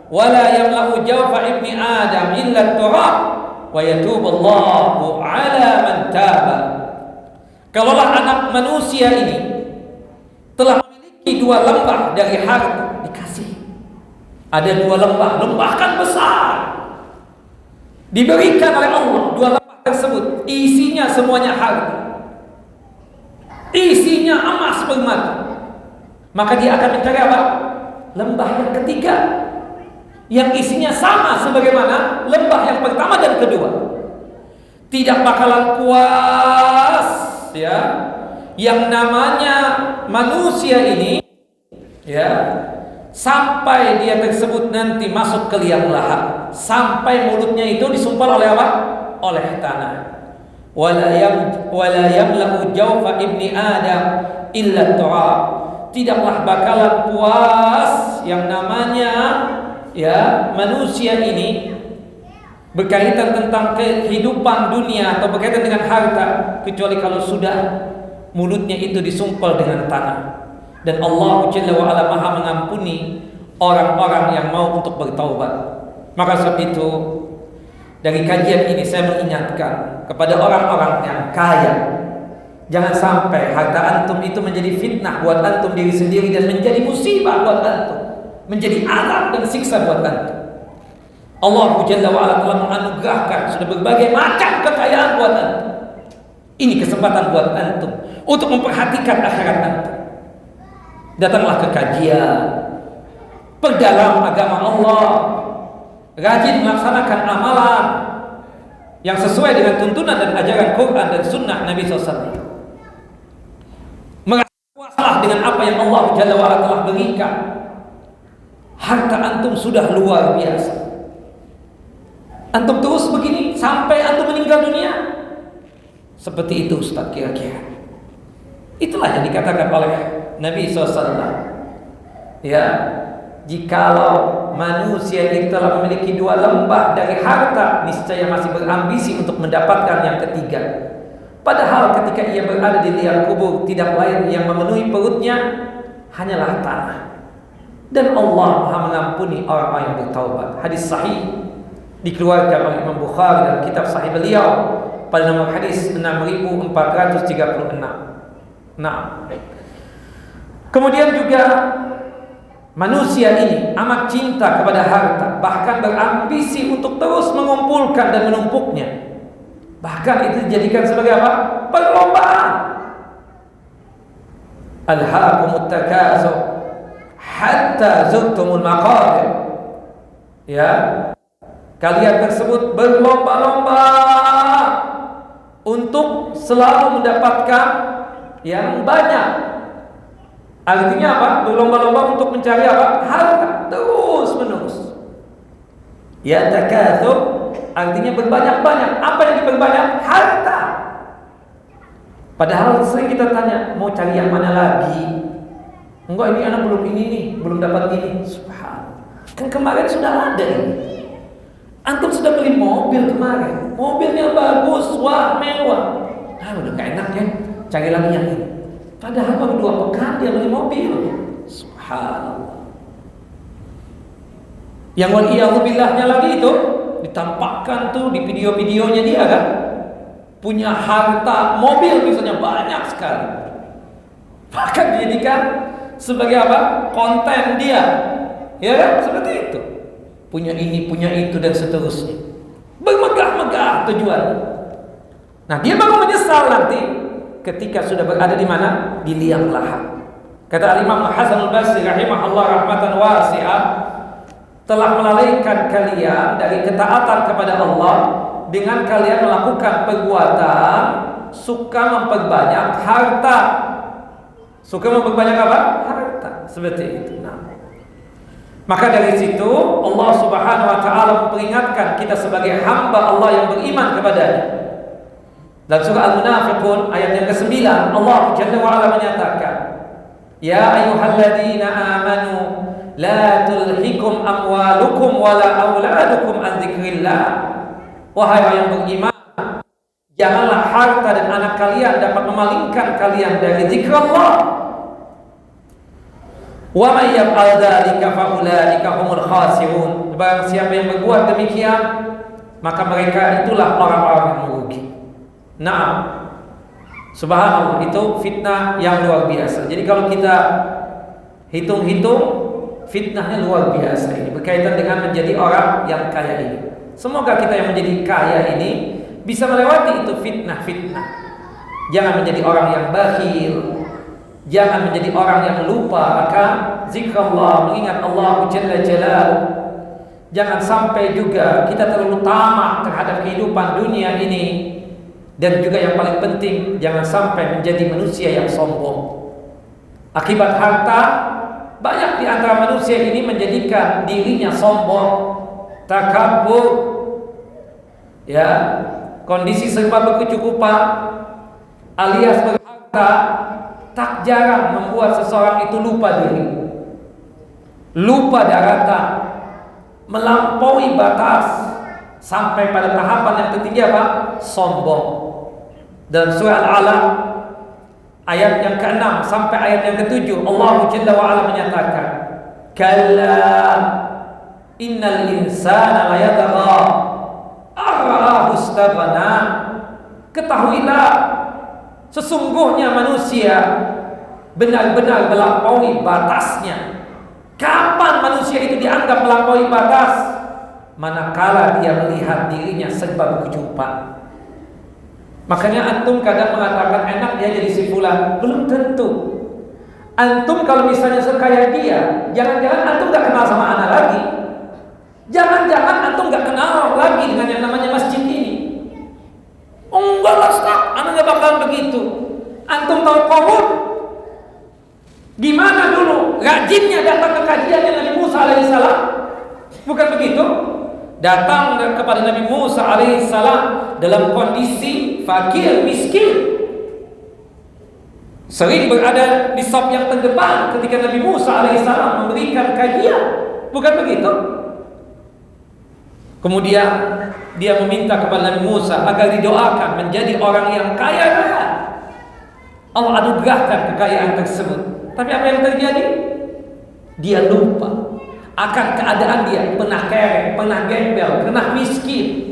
wa la yamla'u jawfa ibni Adam illa at-turab wa yatubu Allahu 'ala man taba. Kalaulah anak manusia ini telah memiliki dua lembah dari harta, dikasih. Ada dua lembah, lembah kan besar. Diberikan oleh Allah dua lembah tersebut, isinya semuanya harta. Isinya emas permata. Maka dia akan mencari apa? Lembah yang ketiga, yang isinya sama sebagaimana lembah yang pertama dan kedua. Tidak bakalan puas, ya. Yang namanya manusia ini, ya, sampai dia tersebut nanti masuk ke liang lahat, sampai mulutnya itu disumpal oleh apa? Oleh tanah. Wala yamla'u jawfa ibni Adam illa turab. Tidaklah bakalan puas yang namanya, ya, manusia ini berkaitan tentang kehidupan dunia atau berkaitan dengan harta, kecuali kalau sudah mulutnya itu disumpal dengan tanah. Dan Allah Jalla wa Ala Maha mengampuni orang-orang yang mau untuk bertaubat. Maka sebab itu, dari kajian ini saya mengingatkan kepada orang-orang yang kaya, jangan sampai harta antum itu menjadi fitnah buat antum diri sendiri dan menjadi musibah buat antum, menjadi azab dan siksa buat antum. Allah Jalla wa Ala telah menganugerahkan sudah berbagai macam kekayaan buat antum. Ini kesempatan buat antum untuk memperhatikan akhirat antum. Datanglah ke kajian, perdalam agama Allah, rajin melaksanakan amalan yang sesuai dengan tuntunan dan ajaran Quran dan Sunnah Nabi SAW. Merasa puaslah dengan apa yang Allah Jalla wa Ala telah berikan. Harta antum sudah luar biasa. Antum terus begini sampai antum meninggal dunia. Seperti itu Ustaz kira-kira. Itulah yang dikatakan oleh Nabi SAW. Ya, jikalau manusia itu telah memiliki dua lembah dari harta, niscaya masih berambisi untuk mendapatkan yang ketiga. Padahal ketika ia berada di liang kubur, tidak lain yang memenuhi perutnya hanyalah tanah. Dan Allah Maha mengampuni orang-orang yang bertaubat. Hadis sahih dikeluarkan oleh Imam Bukhari dalam kitab sahih beliau pada nomor hadis 6436. Nah, kemudian juga manusia ini amat cinta kepada harta, bahkan berambisi untuk terus mengumpulkan dan menumpuknya. Bahkan itu dijadikan sebagai apa? Perlombaan. Alhaakumut takatsur hatta zurtumul maqabir. Ya, kalian tersebut berlomba-lomba untuk selalu mendapatkan yang banyak. Artinya apa? Berlomba-lomba untuk mencari apa? Harta, terus menerus. Ya, takatsur artinya berbanyak-banyak. Apa yang diperbanyak? Harta. Padahal sering kita tanya, mau cari yang mana lagi? Enggak, ini anak belum ini nih, belum dapat ini. Subhanallah. Kan kemarin sudah ada ini. Antum sudah beli mobil kemarin, mobilnya bagus, wah mewah. Udah gak enak ya, cari lagi yang ini. Padahal baru 2 pekan dia beli mobil. Subhanallah. Yang waliyahubillahnya lagi itu ditampakkan tuh di video-videonya dia kan, punya harta mobil misalnya banyak sekali, bahkan dijadikan sebagai apa? Konten dia, ya kan? Seperti itu. Punya ini, punya itu dan seterusnya. Bermegah-megah tujuannya. Nah, dia baru menyesal nanti ketika sudah berada di mana? Di liang lahat. Kata Imam Hasan al-Basri rahimahullah rahmatan wasi'ah, telah melalaikan kalian dari ketaatan kepada Allah dengan kalian melakukan perbuatan suka memperbanyak harta. Suka memperbanyak apa? Harta. Seperti itu. Nah, maka dari situ Allah Subhanahu wa taala memperingatkan kita sebagai hamba Allah yang beriman kepadanya. Dalam surah Al-Munafiqun ayat yang ke-9, Allah Jalla wa ala menyatakan, "Ya ayyuhalladzina amanu la tulhikum amwalukum wala auladukum an dzikrillah." Wahai yang beriman, janganlah harta dan anak kalian dapat memalingkan kalian dari zikir Allah. Wa may yaf'al dzalika fa ulaika humul khasirun. Barang siapa yang berbuat demikian, maka mereka itulah orang-orang yang merugi. Nah, subhanallah, itu fitnah yang luar biasa. Jadi kalau kita hitung-hitung, fitnahnya luar biasa. Ini berkaitan dengan menjadi orang yang kaya ini. Semoga kita yang menjadi kaya ini bisa melewati itu fitnah-fitnah. Jangan menjadi orang yang bakhil, jangan menjadi orang yang lupa akan zikrullah, mengingat Allah Jalla Jalaluhu. Jangan sampai juga kita terlalu tamak terhadap kehidupan dunia ini. Dan juga yang paling penting, jangan sampai menjadi manusia yang sombong. Akibat harta, banyak di antara manusia ini menjadikan dirinya sombong, takabur, ya, kondisi serba berkecukupan alias berharta, tak jarang membuat seseorang itu lupa diri, lupa daratan, melampaui batas, sampai pada tahapan yang tertinggi apa? Sombong. Dalam surah Al-Alaq ayat yang ke-6 sampai ayat yang ke-7, Allah Jalla wa ala menyatakan, "Kalla innal insana layatagha ar-ra'ahu istaghna." Ketahuilah, sesungguhnya manusia benar-benar melampaui batasnya. Kapan manusia itu dianggap melampaui batas? Manakala dia melihat dirinya serba berkecukupan. Makanya antum kadang mengatakan enak dia jadi si fulan, belum tentu. Antum kalau misalnya sekaya dia, jangan-jangan antum gak kenal sama anak lagi. Jangan-jangan antum gak kenal lagi dengan yang namanya masjid ini. Enggak lah Ustaz, anak gak bakalan begitu. Antum tahu Qarun? Gimana dulu rajinnya datang ke kajiannya Nabi Musa alaihissalam? Bukan begitu? Datang kepada Nabi Musa alaihissalam dalam kondisi fakir, miskin, sering berada di saf yang terdepan ketika Nabi Musa alaihissalam memberikan kajian. Bukan begitu? Kemudian dia meminta kepada Nabi Musa agar didoakan menjadi orang yang kaya raya. Allah anugerahkan kekayaan tersebut. Tapi apa yang terjadi? Dia lupa akan keadaan dia, pernah kerek, pernah gembel, pernah miskin.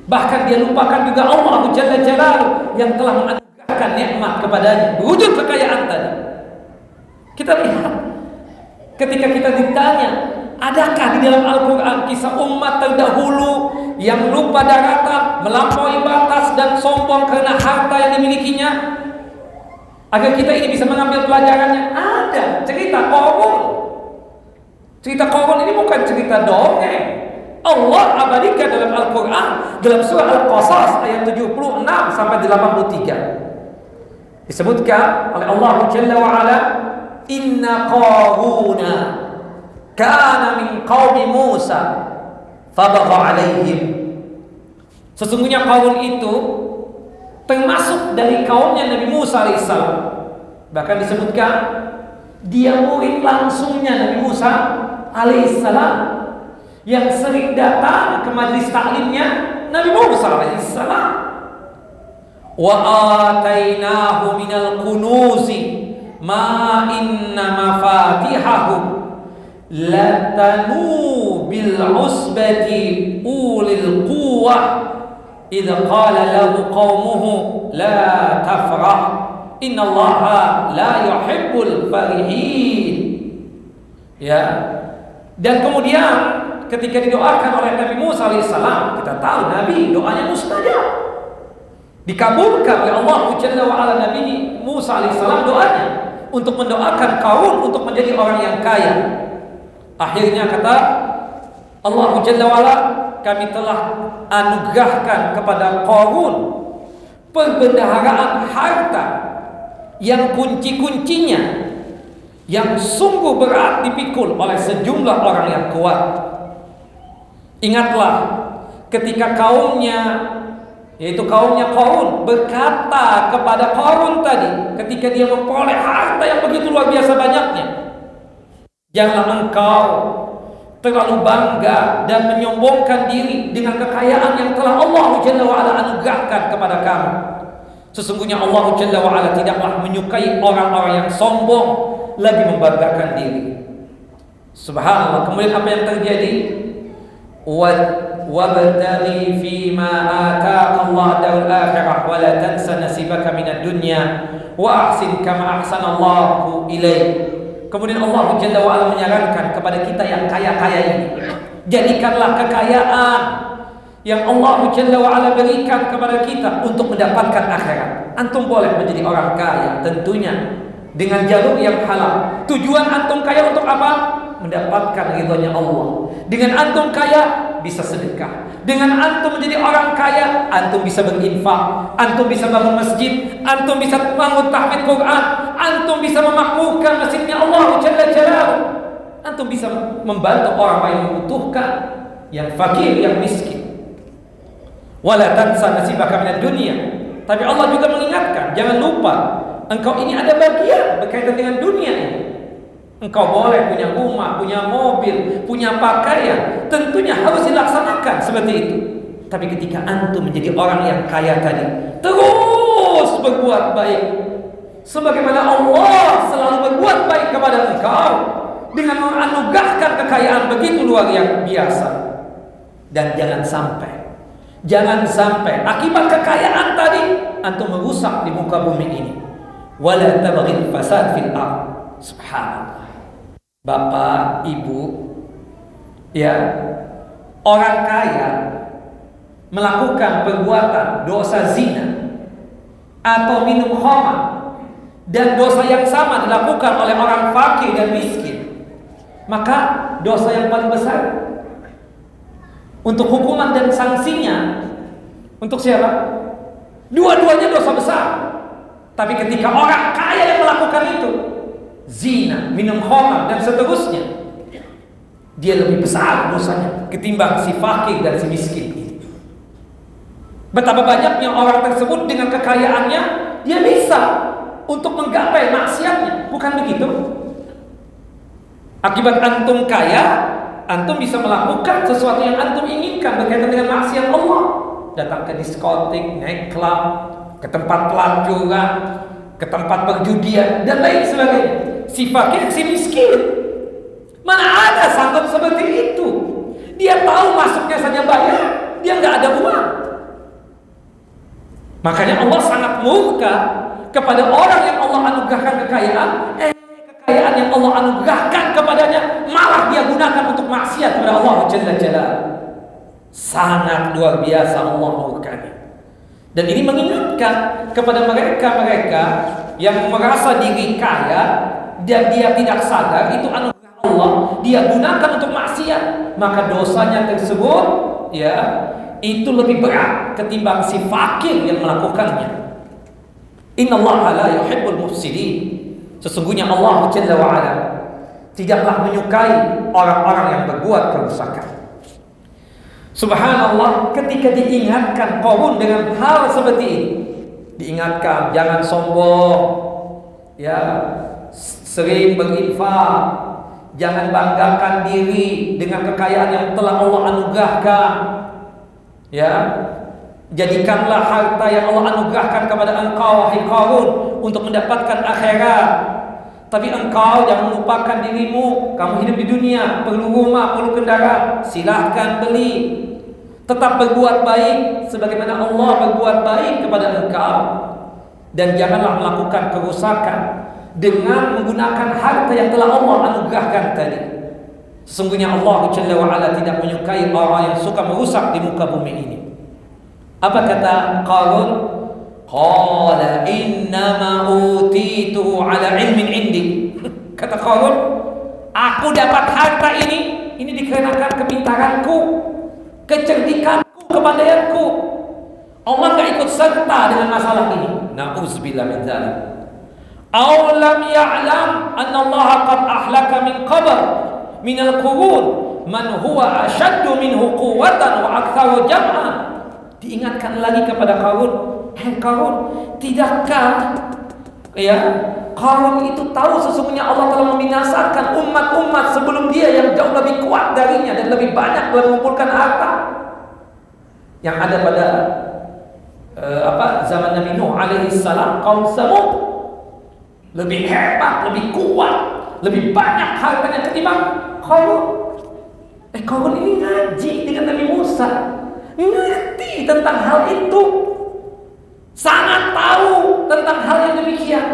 Bahkan dia lupakan juga Allah Jalla Jalaluhu yang telah menganugerahkan nikmat kepadanya, berwujud kekayaan tadi. Kita lihat ketika kita ditanya, adakah di dalam Al-Quran kisah umat terdahulu yang lupa daratan, melampaui batas dan sombong karena harta yang dimilikinya? Agar kita ini bisa mengambil pelajarannya. Ada cerita Qarun. Cerita Qarun ini bukan cerita dongeng. Allah abadikan dalam Al-Quran, dalam surah Al-Qasas ayat 76 sampai 83. Disebutkan oleh Allah Jalla wa Ala, inna Qaruna kana min qaumi Musa fabagha alaihim. Sesungguhnya Qarun itu termasuk dari kaumnya Nabi Musa alaihissalam. Bahkan disebutkan dia murid langsungnya Nabi Musa alaihissalam, yang sering datang ke majlis taklimnya Nabi Musa alaihissalam. Wa atainahu minal kunuzi ma inna mafatihahu latanu bil usbati ulil quwwah idh qala lahu qaumuhu la tafrah innallaha la yuhibbul farihin. Ya. Dan kemudian ketika didoakan oleh Nabi Musa alaihissalam, kita tahu Nabi doanya mustajab, dikabulkan oleh Allah Jalla wa Ala Nabi Musa alaihissalam doanya untuk mendoakan Qarun untuk menjadi orang yang kaya. Akhirnya kata Allah Jalla wa Ala, kami telah anugerahkan kepada Qarun perbendaharaan harta yang kunci-kuncinya yang sungguh berat dipikul oleh sejumlah orang yang kuat. Ingatlah ketika kaumnya, yaitu kaumnya Qarun, berkata kepada Qarun tadi ketika dia memperoleh harta yang begitu luar biasa banyaknya, janganlah engkau terlalu bangga dan menyombongkan diri dengan kekayaan yang telah Allah Jalla wa Ala anugerahkan kepada kamu. Sesungguhnya Allah Jalla wa Ala tidaklah menyukai orang-orang yang sombong lagi membanggakan diri. Subhanallah. Kemudian apa yang terjadi? Wabtaghi fima ataka Allah darul akhirah wa la tansa nasibaka minad dunya wa ahsin kama ahsana Allahu ilaik. Kemudian Allah Jalla wa Ala menyarankan kepada kita yang kaya-kaya ini, jadikanlah kekayaan yang Allah Jalla wa Ala berikan kepada kita untuk mendapatkan akhirat. Antum boleh menjadi orang kaya tentunya dengan jalur yang halal. Tujuan antum kaya untuk apa? Mendapatkan ridhonya Allah. Dengan antum kaya bisa sedekah. Dengan antum menjadi orang kaya, antum bisa berinfak, antum bisa bangun masjid, antum bisa bangun tahfidz Quran, antum bisa memakmurkan masjidnya Allah Jalla Jalaluhu. Antum bisa membantu orang yang membutuhkan, yang fakir, yang miskin. Wala tansa nasibaka minad dunya. Tapi Allah juga mengingatkan, jangan lupa engkau ini ada bagian berkaitan dengan dunia ini. Engkau boleh punya rumah, punya mobil, punya pakaian, tentunya harus dilaksanakan seperti itu. Tapi ketika antum menjadi orang yang kaya tadi, terus berbuat baik sebagaimana Allah selalu berbuat baik kepada engkau dengan menganugerahkan kekayaan begitu luar biasa. Dan jangan sampai akibat kekayaan tadi antum merusak di muka bumi ini. Wala tabghil fasad fil ardh. Subhanallah. Bapak, Ibu, ya, orang kaya melakukan perbuatan dosa zina atau minum khamar dan dosa yang sama dilakukan oleh orang fakir dan miskin, maka dosa yang paling besar untuk hukuman dan sanksinya untuk siapa? Dua-duanya dosa besar. Tapi ketika orang kaya yang melakukan itu, zina, minum khamar dan seterusnya, dia lebih besar dosanya ketimbang si fakir dan si miskin ini. Betapa banyaknya orang tersebut dengan kekayaannya dia bisa untuk menggapai maksiatnya, bukan begitu? Akibat antum kaya, antum bisa melakukan sesuatu yang antum inginkan berkaitan dengan maksiat Allah. Datang ke diskotik, naik klub, ke tempat pelacuran, ke tempat perjudian dan lain sebagainya. Si fakir, si miskin, mana ada sanggup seperti itu? Dia tahu masuknya saja bayar, dia nggak ada uang. Makanya Allah sangat murka kepada orang yang Allah anugerahkan kekayaan. Kekayaan yang Allah anugerahkan kepadanya malah dia gunakan untuk maksiat kepada Allah Jalla Jalaluhu. Sangat luar biasa Allah murkanya. Dan ini mengingatkan kepada mereka yang merasa diri kaya dan dia tidak sadar itu anugerah Allah dia gunakan untuk maksiat, maka dosanya tersebut ya itu lebih berat ketimbang si fakir yang melakukannya. Innallaha la yuhibbul mufsidin. Sesungguhnya Allah Jalla wa Ala tidaklah menyukai orang-orang yang berbuat kerusakan. Subhanallah, ketika diingatkan Qarun dengan hal seperti ini, diingatkan jangan sombong, ya, sering berinfak, jangan banggakan diri dengan kekayaan yang telah Allah anugerahkan. Ya, jadikanlah harta yang Allah anugerahkan kepada engkau wahai Qarun untuk mendapatkan akhirat. Tapi engkau jangan melupakan dirimu. Kamu hidup di dunia, perlu rumah, perlu kendaraan, silahkan beli. Tetap berbuat baik sebagaimana Allah berbuat baik kepada engkau. Dan janganlah melakukan kerusakan dengan menggunakan harta yang telah Allah anugerahkan tadi. Sesungguhnya Allah Jalla wa Ala tidak menyukai orang yang suka merusak di muka bumi ini. Apa kata Qarun? Qala innama utitu ala ilmin indi. Kata Qarun, aku dapat harta ini dikarenakan kepintaranku, kecerdikanku, kepandaianku. Allah enggak ikut serta dengan masalah ini. Na'udzubillah min dzalik. Aw lam ya'lam anna Allah qad ahlaka min qabl min al-qurun man huwa ashaddu minhu quwwatan wa aktsaru jam'an. Diingatkan lagi kepada Qarun, hei Qarun, tidakkah ya Qarun itu tahu sesungguhnya Allah telah membinasakan umat-umat sebelum dia yang jauh lebih kuat darinya dan lebih banyak dalam mengumpulkan harta yang ada pada zaman Nabi Nuh alaihi salam, kaum Samud lebih hebat, lebih kuat, lebih banyak hartanya ketimbang Qarun. Qarun ini ngaji dengan Nabi Musa, ngerti tentang hal itu, sangat tahu tentang hal yang demikian,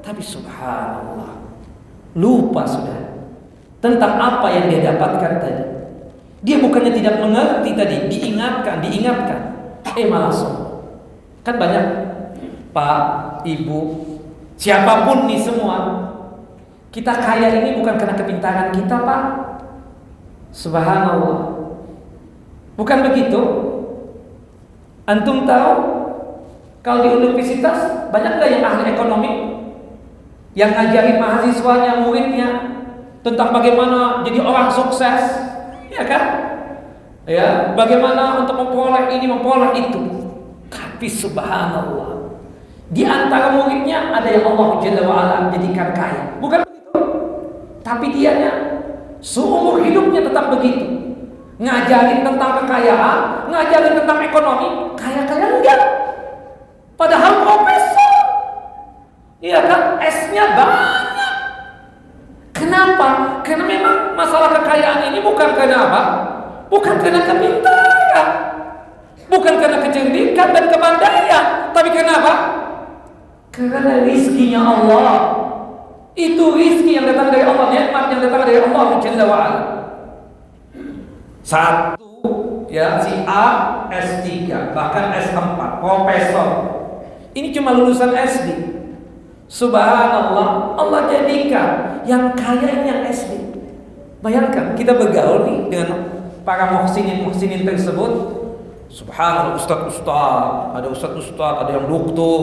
tapi subhanallah lupa sudah tentang apa yang dia dapatkan tadi. Dia bukannya tidak mengerti tadi, diingatkan malah sombong. Kan banyak Pak, Ibu, siapapun nih semua, kita kaya ini bukan karena kepintaran kita Pak. Subhanallah, bukan begitu. Antum tahu kalau di universitas banyak nggak yang ahli ekonomi yang ngajarin mahasiswanya, muridnya tentang bagaimana jadi orang sukses, ya kan? Ya, bagaimana untuk memperoleh ini, memperoleh itu. Tapi subhanallah, di antara muridnya ada yang Allah Jalla wa Ala jadikan kaya, bukan begitu? Tapi dianya seumur hidupnya tetap begitu. Ngajarin tentang kekayaan, ngajarin tentang ekonomi, kaya-kaya enggak. Padahal profesor, iya kan, S-nya banyak. Kenapa? Karena memang masalah kekayaan ini bukan karena apa? Bukan karena kepintaran, bukan karena kecerdikan dan kepandaian, tapi kenapa? Karena rizkinya Allah. Itu rizki yang datang dari Allah, nikmat yang datang dari Allah Jalla wa Ala. Satu, ya, si A S3, bahkan S4, profesor. Ini cuma lulusan SD. Subhanallah, Allah jadikan yang kaya ini yang SD. Bayangkan kita bergaul nih dengan para muhsinin tersebut. Subhanallah, ustaz, ada ustaz, ada yang doktor,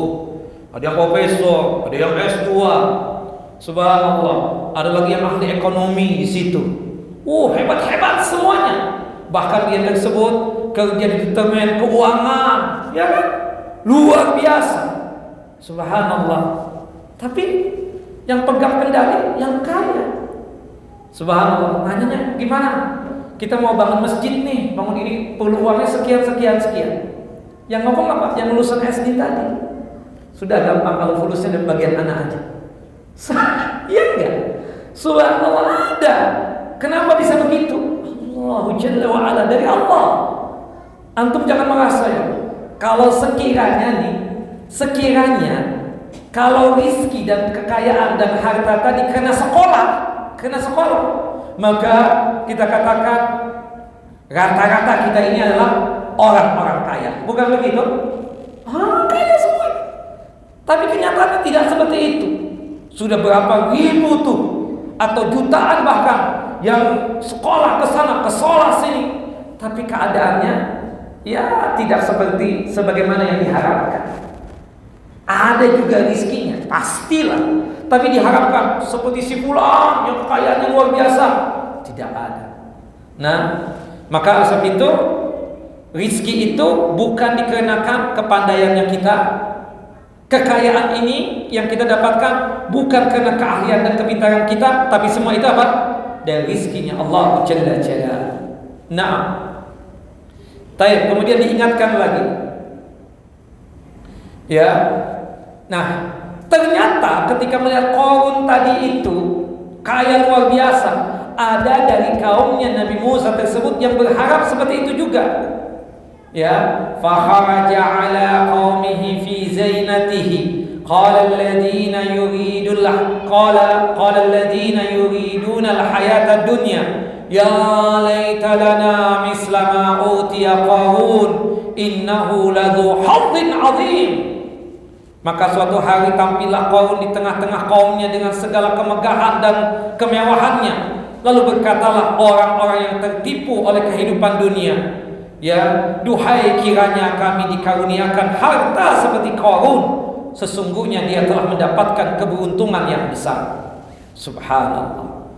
ada yang profesor, ada yang S2. Subhanallah, ada lagi yang ahli ekonomi di situ. Hebat-hebat semuanya. Bahkan dia tersebut kerja di departemen keuangan, ya kan? Luar biasa. Subhanallah. Tapi yang pegang kendali yang kaya. Subhanallah. Nanyanya gimana? Kita mau bangun masjid nih, bangun ini perlu uangnya sekian. Yang ngomong apa? Yang lulusan SD tadi. Sudah gampang kalau fulusnya dari bagian anak aja. Iya enggak? Subhanallah ada. Kenapa bisa begitu? Allah Jalla wa Ala, dari Allah. Antum jangan merasa ya, kalau sekiranya kalau rizki dan kekayaan dan harta tadi karena sekolah, maka kita katakan rata-rata kita ini adalah orang-orang kaya. Bukan begitu? Kaya semua. Tapi kenyataannya tidak seperti itu. Sudah berapa ribu tuh atau jutaan bahkan yang sekolah ke sana, ke sekolah sini, tapi keadaannya ya tidak seperti sebagaimana yang diharapkan. Ada juga rizkinya, pastilah, tapi diharapkan seperti si fulan yang kekayaannya luar biasa, tidak ada. Nah, maka sebab itu rizki itu bukan dikarenakan kepandaiannya kita. Kekayaan ini yang kita dapatkan bukan karena keahlian dan kepintaran kita, tapi semua itu apa? Dari rizkinya Allah Jalla Jalla. Nah, kemudian diingatkan lagi, ya. Nah, ternyata ketika melihat Qarun tadi itu kaya luar biasa, ada dari kaumnya Nabi Musa tersebut yang berharap seperti itu juga. Ya, fakharaja ala qaumihi fi zainatihi qala alladhina yuriduna alhayata ad-dunya ya laita lana misla ma utiya qarun innahu ladzu hazzin 'azim. Maka suatu hari tampillah Qarun di tengah-tengah kaumnya dengan segala kemegahan dan kemewahannya. Lalu berkatalah orang-orang yang tertipu oleh kehidupan dunia, ya, duhai kiranya kami dikaruniakan harta seperti Qarun, sesungguhnya dia telah mendapatkan keberuntungan yang besar. Subhanallah.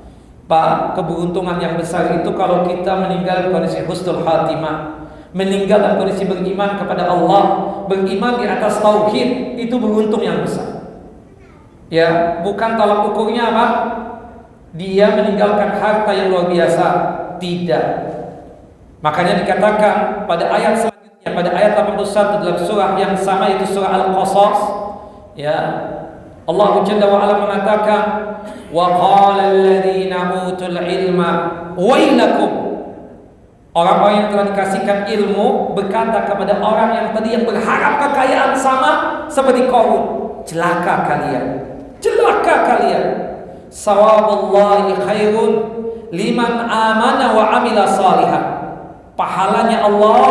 Pak, keberuntungan yang besar itu kalau kita meninggal kondisi husnul khatimah, meninggal dalam kondisi beriman kepada Allah, beriman di atas tauhid, itu beruntung yang besar. Ya, bukan tolak ukurnya apa? Dia meninggalkan harta yang luar biasa, tidak. Makanya dikatakan pada ayat selanjutnya, pada ayat 81 dalam surah yang sama, itu surah Al-Qasas, ya, Allah Jalla wa Ala mengatakan, wa qala alladziina utul ilma wailakum. Orang-orang yang telah dikasihkan ilmu berkata kepada orang yang tadi yang berharap kekayaan sama seperti Qarun, celaka kalian, celaka kalian. Sawabullahi khairun liman amana wa amila salihan. Pahalanya Allah,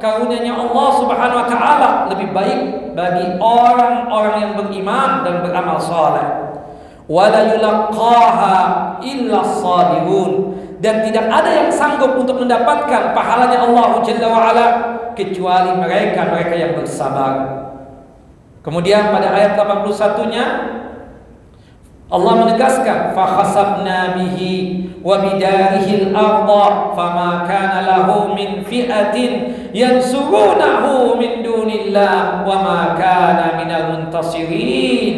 karunia-Nya Allah Subhanahu wa taala lebih baik bagi orang-orang yang beriman dan beramal saleh. Wala yulaqaha illa as-sabirun. Dan tidak ada yang sanggup untuk mendapatkan pahalanya Allah Jalla wa Ala kecuali mereka yang bersabar. Kemudian pada ayat 81-nya Allah menegaskan, fa khasabna bihi wa bidarihi al-ardha fama kana lahu min fi'atin yansurunahu min dunillah wa ma kana minal muntasirin.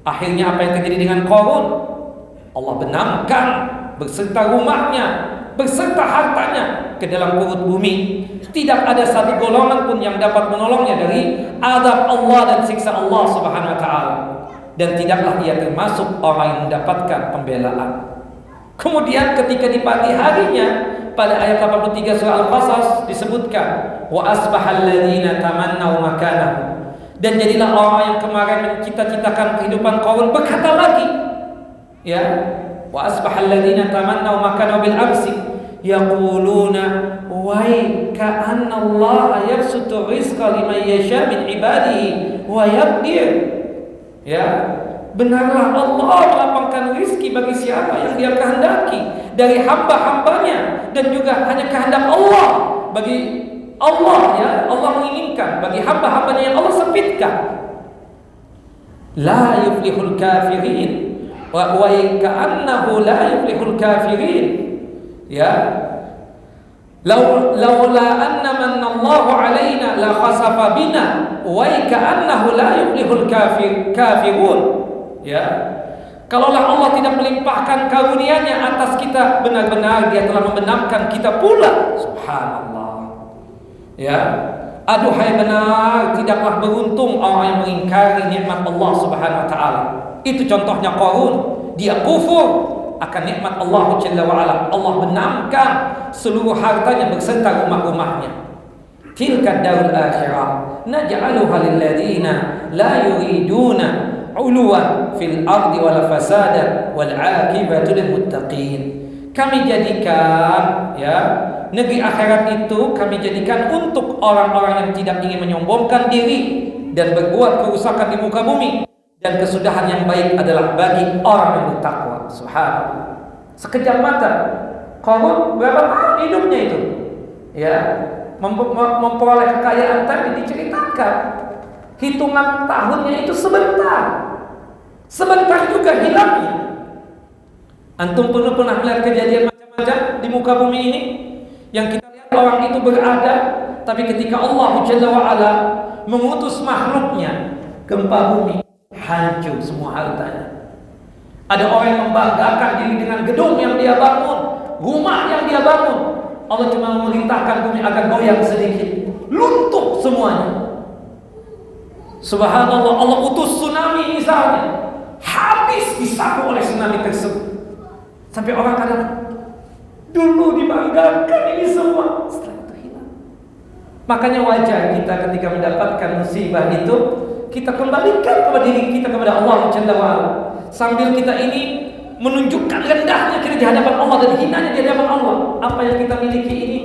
Akhirnya apa yang terjadi dengan Qarun? Allah benamkan beserta rumahnya, beserta hartanya ke dalam perut bumi. Tidak ada satu golongan pun yang dapat menolongnya dari azab Allah dan siksa Allah Subhanahu wa taala. Dan tidaklah ia termasuk orang yang mendapatkan pembelaan. Kemudian ketika di pagi harinya pada ayat 83 surah Al-Qasas disebutkan, wa asbahal ladzina tamannau makanahu. Dan jadilah orang yang kemarin mencita-citakan kehidupan Qarun berkata lagi, ya, wa asbahal ladzina tamannau makanahu bil amsi yaquluna wa ka'anna Allah yabsutu rizqa liman yasha min ibadihi wa yaqdir. Ya, benarlah Allah melapangkan rizki bagi siapa yang Dia kehendaki dari hamba-hambanya, dan juga hanya kehendak Allah bagi Allah, ya, Allah menginginkan bagi hamba-hambanya yang Allah sempitkan. La yuflihul kafirin wa ka'annahu la yuflihul kafirin. Ya, laula anna manna Allahu alaina la khasafa bina wa ka'annahu la yuflihul kafirun. Ya, kalaulah Allah tidak melimpahkan karunia-Nya atas kita, benar-benar Dia telah membenamkan kita pula. Subhanallah. Ya, aduhai benar tidaklah beruntung orang yang mengingkari nikmat Allah Subhanahu wa taala. Itu contohnya Qarun, dia kufur akan nikmat Allah Jalla wa Ala. Allah benamkan seluruh hartanya beserta rumah-rumahnya. Tilka darul akhirah naj'aluha lil ladzina la yuriduna 'uluwan fil ardi wala fasada wal 'aqibatu lil muttaqin. Kami jadikan, ya, negeri akhirat itu kami jadikan untuk orang-orang yang tidak ingin menyombongkan diri dan berbuat kerusakan di muka bumi, dan kesudahan yang baik adalah bagi orang yang bertakwa. Subhanallah. Sekejap mata. Qarun berapa tahun hidupnya itu? Ya, memperoleh kekayaan tadi diceritakan. Hitungan tahunnya itu sebentar. Sebentar juga hilangnya. Antum pernah melihat kejadian macam-macam di muka bumi ini yang kita lihat orang itu berada, tapi ketika Allah Jalla wa'ala mengutus makhluknya, gempa bumi, hancur semua hartanya. Ada orang yang membanggakan diri dengan gedung yang dia bangun, rumah yang dia bangun. Allah cuma memerintahkan bumi agar goyang sedikit, luntur semuanya. Subhanallah, Allah utus tsunami misalnya, habis disapu oleh tsunami tersebut. Sampai orang kadang dulu dibanggakan ini semua, setelah itu hilang. Makanya wajar kita ketika mendapatkan musibah itu, kita kembalikan kepada diri kita kepada Allah Jalla wa'ala, sambil kita ini menunjukkan rendahnya kita di hadapan Allah dan hinanya di hadapan Allah. Apa yang kita miliki ini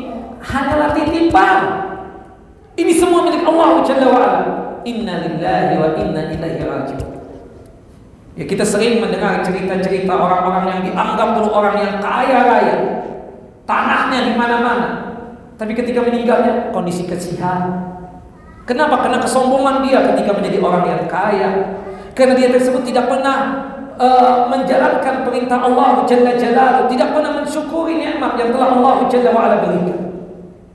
hanyalah titipan. Ini semua milik Allah Jalla wa'ala. Inna lillahi wa inna ilaihi raji'un. Ya, kita sering mendengar cerita-cerita orang-orang yang dianggap dulu orang yang kaya raya, tanahnya di mana-mana, tapi ketika meninggalnya kondisi kesihan. Kenapa? Karena kesombongan dia ketika menjadi orang yang kaya. Karena dia tersebut tidak pernah menjalankan perintah Allah Jalla Jalaluhu, tidak pernah mensyukuri nikmat yang telah Allah Jalla wa'ala berikan.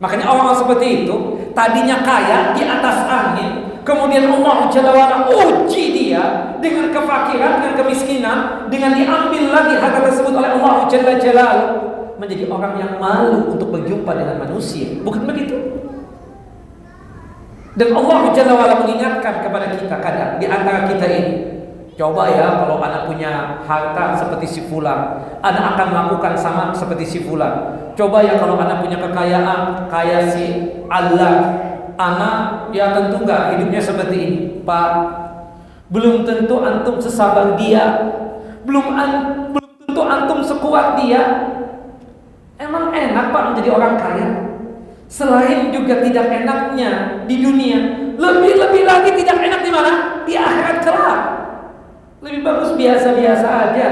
Makanya orang seperti itu tadinya kaya di atas angin, kemudian Allah Jalla wa'ala uji dia dengan kefakiran, dengan kemiskinan, dengan diambil lagi harta tersebut oleh Allah Jalla Jalaluhu, menjadi orang yang malu untuk berjumpa dengan manusia. Bukan begitu? Dan Allah Jalla wa'ala mengingatkan kepada kita kadang di antara kita ini, coba ya kalau anak punya harta seperti si fulan, anak akan melakukan sama seperti si fulan. Coba ya kalau anak punya kekayaan kayak si Allah, anak ya tentu enggak hidupnya seperti ini. Pak, belum tentu antum sesabar dia, belum tentu antum sekuat dia. Emang enak Pak menjadi orang kaya? Selain juga tidak enaknya di dunia, lebih lagi tidak enak di mana? Di akhirat kelak. Lebih bagus biasa-biasa aja.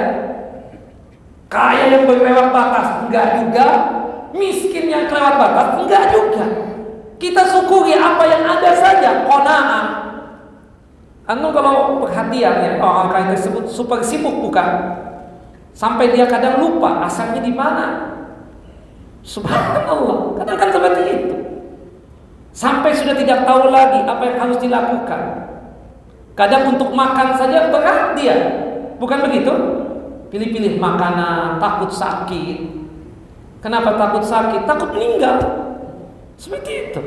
Kaya yang berlewat batas enggak juga, miskin yang kelewat batas enggak juga. Kita syukuri apa yang ada saja, qanaah. Anu kalau perhatian ya, orang kaya tersebut super sibuk bukan? Sampai dia kadang lupa asalnya di mana. Subhanallah, kadang kan seperti itu. Sampai sudah tidak tahu lagi apa yang harus dilakukan. Kadang untuk makan saja berat dia, bukan begitu? Pilih-pilih makanan, takut sakit. Kenapa takut sakit? Takut meninggal. Seperti itu.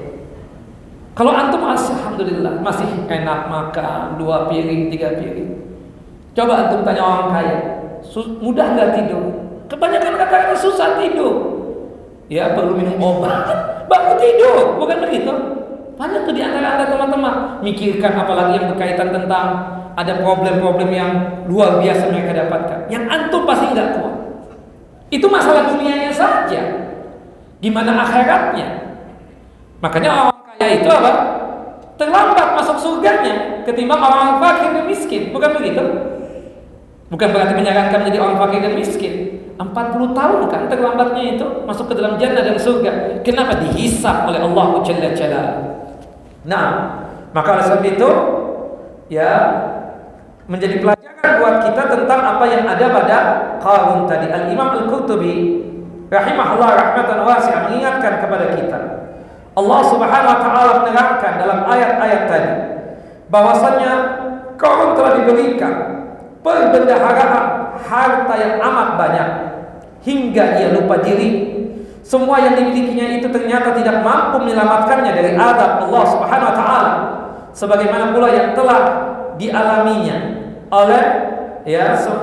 Kalau antum alhamdulillah masih enak makan 2 piring, 3 piring. Coba antum tanya orang kaya, mudah nggak tidur? Kebanyakan kata-kata susah tidur. Ya perlu minum obat baru tidur, bukan begitu? Banyak tuh di antara anda teman-teman mikirkan apalagi yang berkaitan tentang ada problem-problem yang luar biasa mereka dapatkan, yang antum pasti nggak kuat. Itu masalah dunianya saja, gimana akhiratnya? Makanya orang kaya itu apa? Terlambat masuk surganya ketimbang orang fakir dan miskin, bukan begitu? Bukan berarti menyarankan menjadi orang fakir dan miskin. 40 tahun kan terlambatnya itu masuk ke dalam jannah dan surga. Kenapa? Dihisab oleh Allah Jalla Jalaluhu. Nah, maka oleh sebab itu ya menjadi pelajaran buat kita tentang apa yang ada pada Qarun tadi. Al-Imam Al-Qurtubi rahimahullah rahmatan wasi'ah mengingatkan kepada kita, Allah Subhanahu wa taala menerangkan dalam ayat-ayat tadi bahwasanya Qarun telah diberikan perbendaharaan harta yang amat banyak hingga ia lupa diri. Semua yang dimilikinya itu ternyata tidak mampu menyelamatkannya dari azab Allah Subhanahu wa taala, sebagaimana pula yang telah dialaminya oleh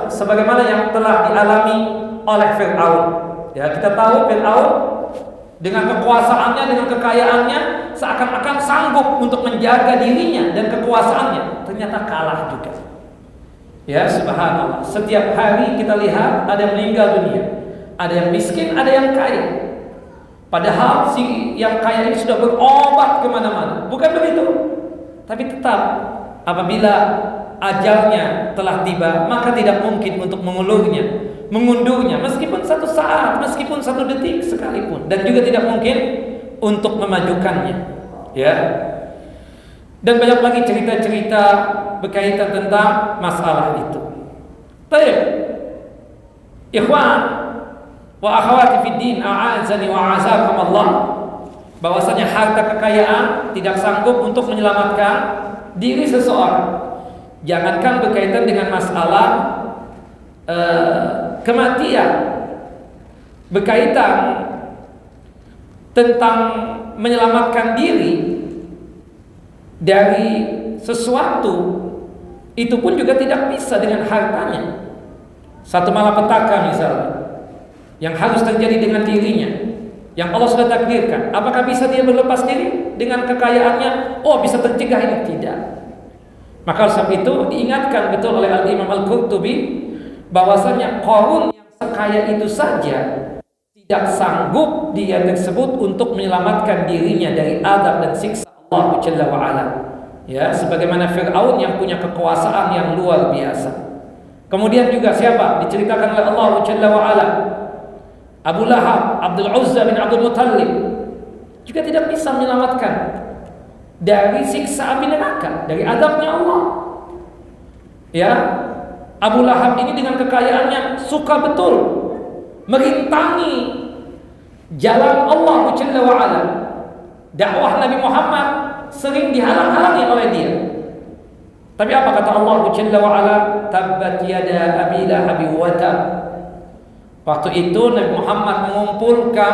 sebagaimana yang telah dialami oleh Fir'aun. Ya, kita tahu Fir'aun dengan kekuasaannya, dengan kekayaannya seakan-akan sanggup untuk menjaga dirinya dan kekuasaannya, ternyata kalah juga. Ya, subhanallah. Setiap hari kita lihat ada yang meninggal dunia, ada yang miskin, ada yang kaya. Padahal si yang kaya ini sudah berobat kemana-mana, bukan begitu? Tapi tetap apabila ajalnya telah tiba, maka tidak mungkin untuk mengulurnya, mengundurnya meskipun satu saat, meskipun satu detik sekalipun, dan juga tidak mungkin untuk memajukannya, ya. Dan banyak lagi cerita-cerita berkaitan tentang masalah itu. Baik, ikhwan wa akhwati fid din, a'azani wa a'azakum Allah, bahwasanya harta kekayaan tidak sanggup untuk menyelamatkan diri seseorang. Jangankan berkaitan dengan masalah kematian, berkaitan tentang menyelamatkan diri dari sesuatu, itu pun juga tidak bisa dengan hartanya. Satu malapetaka misalnya yang harus terjadi dengan dirinya, yang Allah sudah takdirkan, apakah bisa dia berlepas diri dengan kekayaannya? Oh, bisa tercegah ini? Tidak. Maka sebab itu diingatkan betul oleh Al-Imam Al-Qurtubi bahwasanya Qarun yang sekaya itu saja tidak sanggup dia tersebut untuk menyelamatkan dirinya dari azab dan siksa Allah Jalla wa Ala. Ya, sebagaimana Fir'aun yang punya kekuasaan yang luar biasa. Kemudian juga siapa? Diceritakan oleh Allah Jalla wa Ala, Abu Lahab, Abdul Uzza bin Abdul Muttalib juga tidak bisa menyelamatkan dari siksa api neraka, dari azabnya Allah. Ya, Abu Lahab ini dengan kekayaannya suka betul merintangi jalan Allah Jalla wa Ala. Dakwah Nabi Muhammad sering dihalang-halangi oleh dia. Tapi apa kata Allah Jalla wa Ala? Tabbat yada Abi Lahab wa tab. Waktu itu Nabi Muhammad mengumpulkan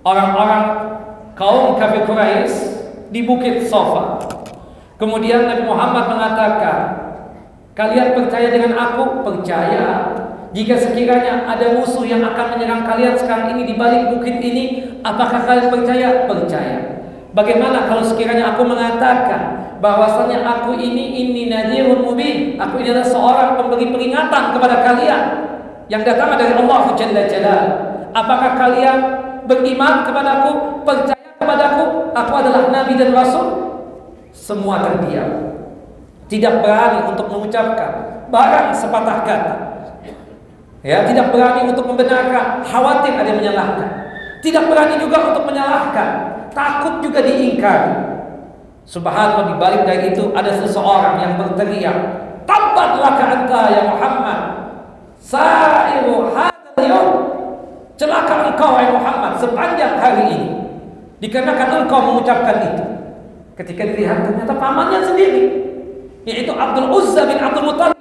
orang-orang kaum kafir Quraisy di Bukit Safa. Kemudian Nabi Muhammad mengatakan, kalian percaya dengan aku? Percaya. Jika sekiranya ada musuh yang akan menyerang kalian sekarang ini di balik bukit ini, apakah kalian percaya? Percaya. Bagaimana kalau sekiranya aku mengatakan bahwasanya aku ini nadhirun mubin, aku ini adalah seorang pemberi peringatan kepada kalian yang datang dari Allah Jalla Jalal. Apakah kalian beriman kepadaku, percaya kepadaku, aku adalah nabi dan rasul? Semua terdiam, tidak berani untuk mengucapkan barang sepatah kata. Ya, tidak berani untuk membenarkan, khawatir ada yang menyalahkan. Tidak berani juga untuk menyalahkan, takut juga diingkari. Subhanallah, di balik dari itu ada seseorang yang berteriak, "Tabbat laka anta ya Muhammad, sa'iru hadzal yaum." Celaka engkau ya Muhammad sepanjang hari ini, dikarenakan engkau mengucapkan itu. Ketika dilihat ternyata pamannya sendiri, yaitu Abdul Uzza bin Abdul Muttalib,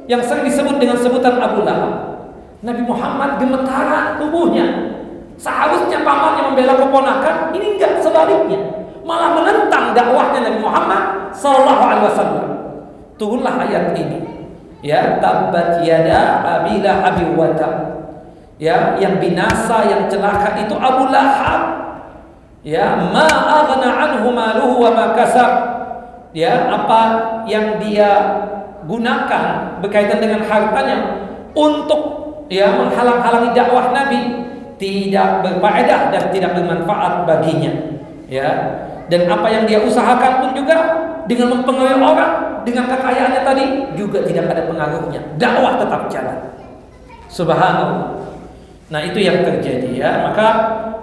yang sering disebut dengan sebutan Abu Lahab. Nabi Muhammad gemetar tubuhnya. Seharusnya pamannya membela keponakan, ini enggak, sebaliknya, malah menentang dakwahnya Nabi Muhammad sallallahu alaihi wasallam. Turunlah ayat ini. Ya, tabbat yada Abi Lahab wa tab. Ya, yang binasa, yang celaka itu Abu Lahab. Ya, ma aghna anhu maluhu wa ma kasab. Ya, apa yang dia gunakan berkaitan dengan hartanya untuk menghalang-halangi dakwah Nabi tidak berfaedah dan tidak bermanfaat baginya. Ya, dan apa yang dia usahakan pun juga dengan mempengaruhi orang dengan kekayaannya tadi juga tidak ada pengaruhnya. Dakwah tetap jalan. Subhanallah. Nah, itu yang terjadi, ya. Maka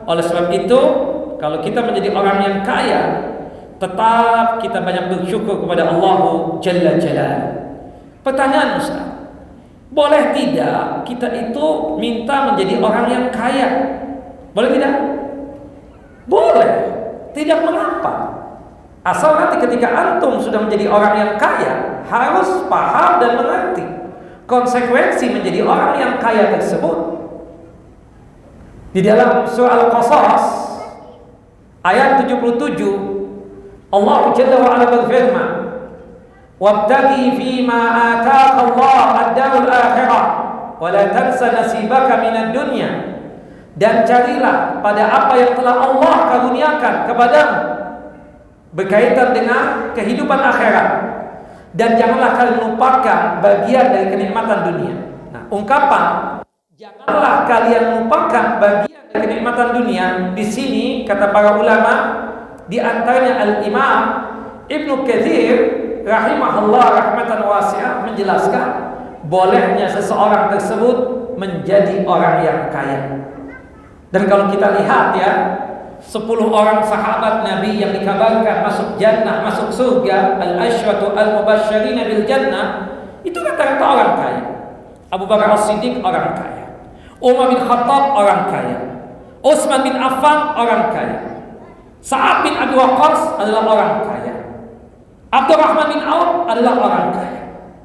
oleh sebab itu, kalau kita menjadi orang yang kaya, tetap kita banyak bersyukur kepada Allah Jalla Jalaluhu. Pertanyaan Ustaz, boleh tidak kita itu minta menjadi orang yang kaya? Boleh tidak? Boleh. Tidak mengapa. Asal nanti ketika antum sudah menjadi orang yang kaya, harus paham dan mengerti konsekuensi menjadi orang yang kaya tersebut. Di dalam surah Al-Qasas ayat 77, Allah Jalla wa Ala berfirman, "Wabtaghi fima ataka Allah ad-darul akhirah wa la tansa nasibaka minad dunya." Dan carilah pada apa yang telah Allah karuniakan kepadamu berkaitan dengan kehidupan akhirat, dan janganlah kalian lupakan bagian dari kenikmatan dunia. Nah, ungkapan janganlah kalian lupakan bagian dari kenikmatan dunia di sini, kata para ulama, di antaranya Al-Imam Ibnu Katsir rahimahullah rahmatan wasi'ah menjelaskan bolehnya seseorang tersebut menjadi orang yang kaya. Dan kalau kita lihat ya, 10 orang sahabat Nabi yang dikabarkan masuk jannah, masuk surga, al-asyratu al-mubasysyirina bil jannah, itu rata-rata orang kaya. Abu Bakar As-Siddiq orang kaya, Umar bin Khattab orang kaya, Utsman bin Affan orang kaya, Sa'ad bin Abi Waqqas adalah orang kaya, Abdurrahman bin Auf adalah orang kaya.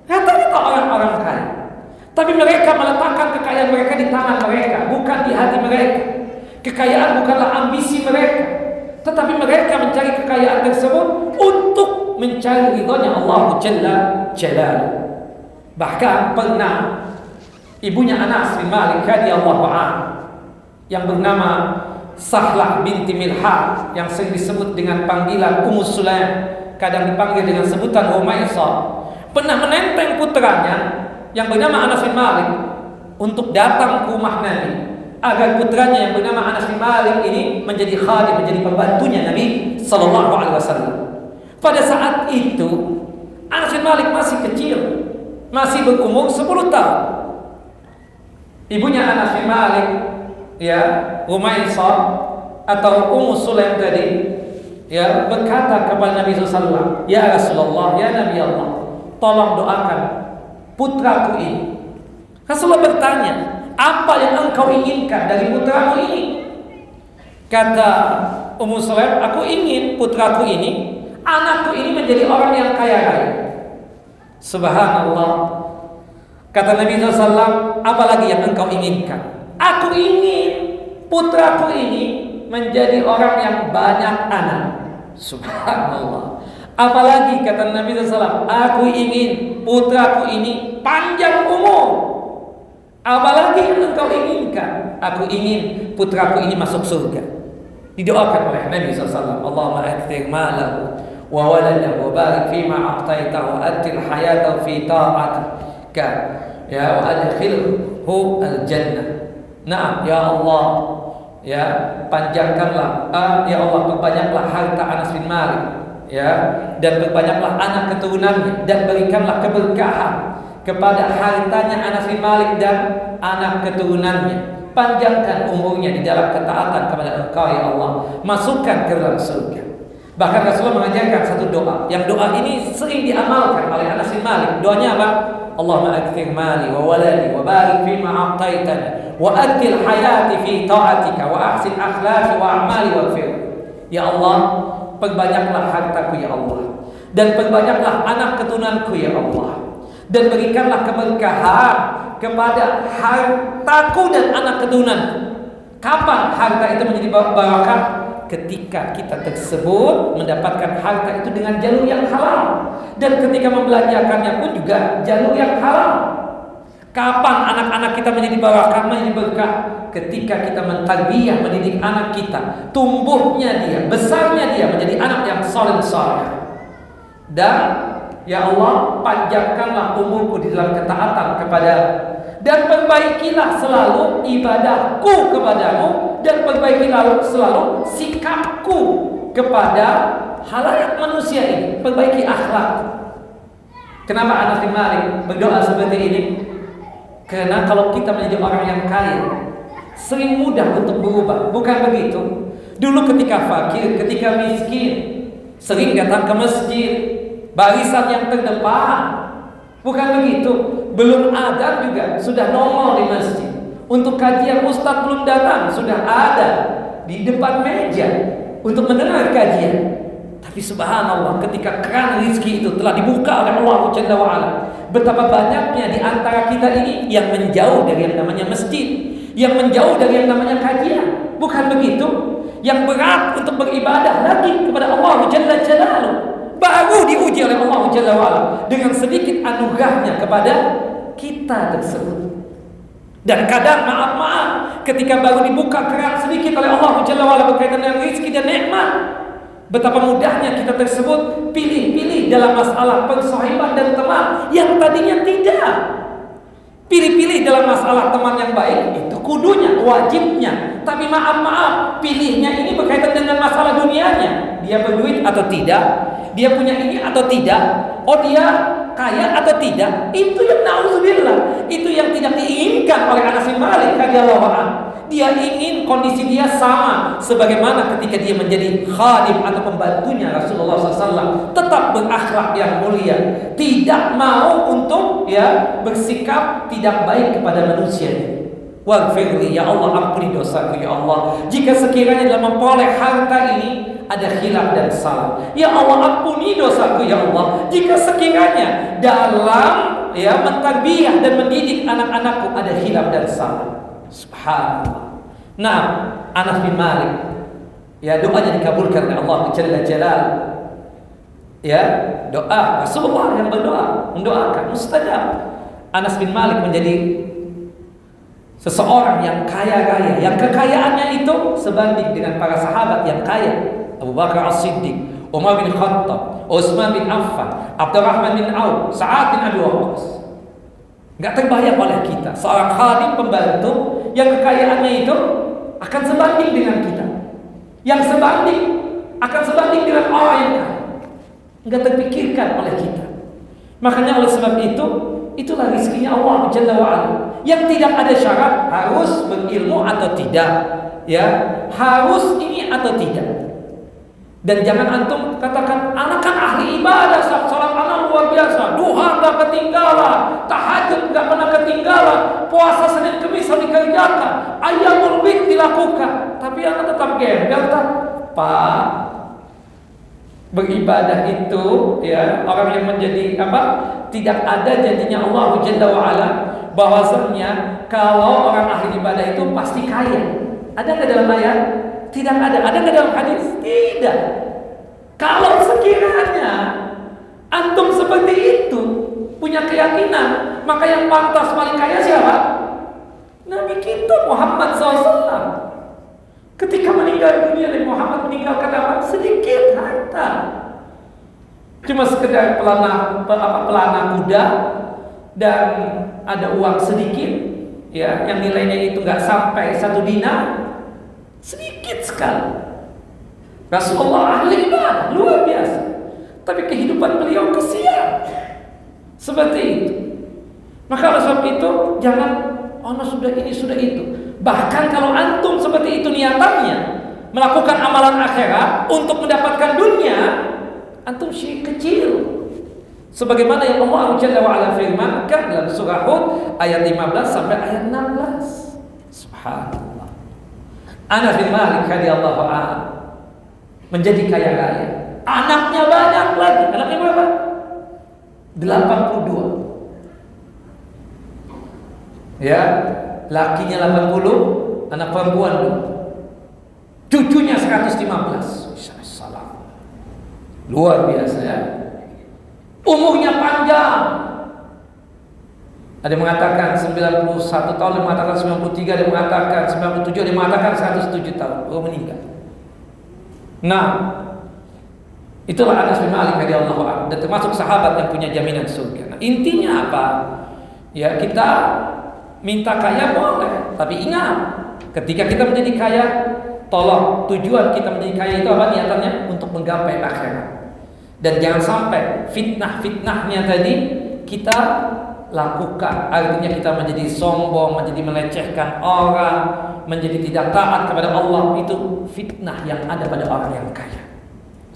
Rata-rata orang-orang kaya. Tapi mereka meletakkan kekayaan mereka di tangan mereka, bukan di hati mereka. Kekayaan bukanlah ambisi mereka, tetapi mereka mencari kekayaan tersebut untuk mencari ridhonya Allah Jalla Jalaluhu. Bahkan pernah ibunya Anas bin Malik radhiyallahu anhu yang bernama Sahlah binti Milhan, yang sering disebut dengan panggilan Ummu Sulaim, kadang dipanggil dengan sebutan Umaisah, pernah menenteng putranya yang bernama Anas bin Malik untuk datang ke rumah Nabi, agar putranya yang bernama Anas bin Malik ini menjadi khadim, menjadi pembantunya Nabi sallallahu alaihi wasallam. Pada saat itu Anas bin Malik masih kecil, masih berumur 10 tahun. Ibunya Anas bin Malik, ya, Umaisah atau Ummu Sulaim tadi, ya, berkata kepada Nabi SAW, "Ya Rasulullah, ya Nabi Allah, tolong doakan putraku ini." Rasulullah bertanya, "Apa yang engkau inginkan dari putramu ini?" Kata Ummu Sulaim, "Aku ingin putraku ini, anakku ini menjadi orang yang kaya raya." Subhanallah. Kata Nabi SAW, "Apa lagi yang engkau inginkan?" "Aku ingin putraku ini menjadi orang yang banyak anak." Subhanallah. Apalagi kata Nabi SAW, "Aku ingin putraku ini panjang umur." Apalagi yang engkau inginkan? "Aku ingin putraku ini masuk surga." Didoakan oleh Nabi SAW, "Allahumma akthir malahu wa waladahu wa barik fima a'taitahu wa atil hayatahu fi ta'atika ya wa adkhilhu al-jannah." Nah, ya Allah, ya, panjangkanlah, ya Allah, perbanyaklah harta Anas bin Malik, ya, dan perbanyaklah anak keturunannya, dan berikanlah keberkahan kepada hartanya Anas bin Malik dan anak keturunannya. Panjangkan umurnya di dalam ketaatan kepada Engkau ya Allah, masukkan ke dalam surga. Bahkan Rasulullah mengajarkan satu doa, yang doa ini sering diamalkan oleh Anas bin Malik. Doanya apa? "Allahumma akthir mali wa waladi wa barik fima a'taitani wa atil hayati fi ta'atika wa ahsin akhlaqi wa a'mali waghfir." Ya Allah, perbanyaklah hartaku ya Allah, dan perbanyaklah anak keturunanku ya Allah, dan berikanlah keberkahan kepada hartaku dan anak keturunan. Kapan harta itu menjadi barakah? Ketika kita tersebut mendapatkan harta itu dengan jalur yang halal, dan ketika membelanjakannya pun juga jalur yang halal. Kapan anak-anak kita menjadi barakah, menjadi berkah? Ketika kita mentarbiyah, mendidik anak kita, tumbuhnya dia, besarnya dia menjadi anak yang saleh. Dan ya Allah, panjangkanlah umurku di dalam ketaatan kepada, dan perbaikilah selalu ibadahku kepadamu, dan perbaikilah selalu sikapku kepada halayak manusia ini. Perbaiki akhlak. Kenapa Anas bin Malik berdoa seperti ini? Karena kalau kita menjadi orang yang kaya, sering mudah untuk berubah. Bukan begitu? Dulu ketika fakir, ketika miskin, sering datang ke masjid, barisan yang terdepan. Bukan begitu? Belum adzan juga sudah nongol di masjid. Untuk kajian ustaz belum datang, sudah ada di depan meja untuk mendengar kajian. Tapi subhanallah, ketika keran rezeki itu telah dibuka oleh Allah Jalla wa Ala, betapa banyaknya di antara kita ini yang menjauh dari yang namanya masjid, yang menjauh dari yang namanya kajian. Bukan begitu? Yang berat untuk beribadah lagi kepada Allah Jalla Jalaluhu, baru diuji oleh Allah Jalla wa Ala dengan sedikit anugerahnya kepada kita tersebut. Dan kadang maaf, ketika baru dibuka keran sedikit oleh Allah Jalla wa Ala berkaitan dengan rezeki dan nikmat, betapa mudahnya kita tersebut pilih-pilih dalam masalah persahiban dan teman yang tadinya tidak. Pilih-pilih dalam masalah teman yang baik, itu kudunya, wajibnya. Tapi maaf, pilihnya ini berkaitan dengan masalah dunianya. Dia berduit atau tidak, dia punya ini atau tidak, oh dia kaya atau tidak, itu yang nauzubillah, itu yang tidak diinginkan oleh Anas bin Malik radhiyallahu anhu. Dia ingin kondisi dia sama sebagaimana ketika dia menjadi khadim atau pembantunya Rasulullah SAW, tetap berakhlak yang mulia, tidak mau untuk bersikap tidak baik kepada manusia. Waghfirli ya Allah, ampuni dosaku ya Allah, jika sekiranya dalam memperoleh harta ini ada khilaf dan salah. Ya Allah, ampuni dosaku ya Allah, jika sekiranya dalam mentarbiyah dan mendidik anak-anakku ada khilaf dan salah. Subhanallah. Nah, Anas bin Malik, doanya dikabulkan oleh Allah Jalla Jalal. Doa Rasulullah yang berdoa, mendoakan mustajab. Anas bin Malik menjadi seseorang yang kaya raya, yang kekayaannya itu sebanding dengan para sahabat yang kaya. Abu Bakar As-Siddiq, Umar bin Khattab, Utsman bin Affan, Abdurrahman bin Auf, Sa'ad bin Abi Waqqas. Enggak terbayang oleh kita seorang khadim pembantu yang kekayaannya itu akan sebanding dengan kita, yang akan sebanding dengan orang yang kaya. Enggak terpikirkan oleh kita. Makanya oleh sebab itu, itulah rezekinya Allah Jalla wa'ala, yang tidak ada syarat harus berilmu atau tidak, harus ini atau tidak. Dan jangan antum katakan anak kan ahli ibadah, salat anak luar biasa, duha enggak ketinggalan, tahajud enggak pernah ketinggalan, puasa Senin Kamis dikerjakan, ayyamul bid dilakukan, tapi anak tetap gembel tak? Pak, beribadah itu orang yang menjadi tidak ada janjinya Allah Jalla wa'ala bahwasanya kalau orang ahli ibadah itu pasti kaya. Ada nggak dalam ayat? Tidak ada. Ada nggak dalam hadis? Tidak. Kalau sekiranya antum seperti itu punya keyakinan, maka yang pantas paling kaya siapa? Nabi kita Muhammad SAW. Ketika meninggal dunia, Nabi Muhammad meninggalkan apa? Sedikit harta. Cuma sekedar pelana kuda dan ada uang sedikit, yang nilainya itu nggak sampai 1 dinar. Sedikit sekali. Rasulullah ahli ibadah luar biasa, tapi kehidupan beliau kesian seperti itu. Maka oleh sebab itu jangan sudah ini sudah itu. Bahkan kalau antum seperti itu niatannya melakukan amalan akhirat untuk mendapatkan dunia, antum syirik kecil. Sebagaimana yang Allah Jalla wa'ala firmankan dalam surah Hud ayat 15 sampai ayat 16. Subhanallah. Anas bin Malik radhiyallahu anhu menjadi kaya raya. Anaknya banyak lagi. Anaknya berapa? 82. Lakinya 80, anak perempuan 2. Cucunya 115. Salam. Luar biasa ya. Umurnya panjang. Ada yang mengatakan 91 tahun, ada yang mengatakan 93, ada yang mengatakan 97, ada yang mengatakan 107 tahun baru meninggal. Nah, itulah Anas bin Malik radhiyallahu anhu, dan termasuk sahabat yang punya jaminan surga. Nah, intinya apa? Kita minta kaya boleh, tapi ingat, ketika kita menjadi kaya, tolong tujuan kita menjadi kaya itu apa niatannya? Untuk menggapai akhirat. Dan jangan sampai fitnah-fitnahnya tadi kita lakukan, artinya kita menjadi sombong, menjadi melecehkan orang, menjadi tidak taat kepada Allah. Itu fitnah yang ada pada orang yang kaya.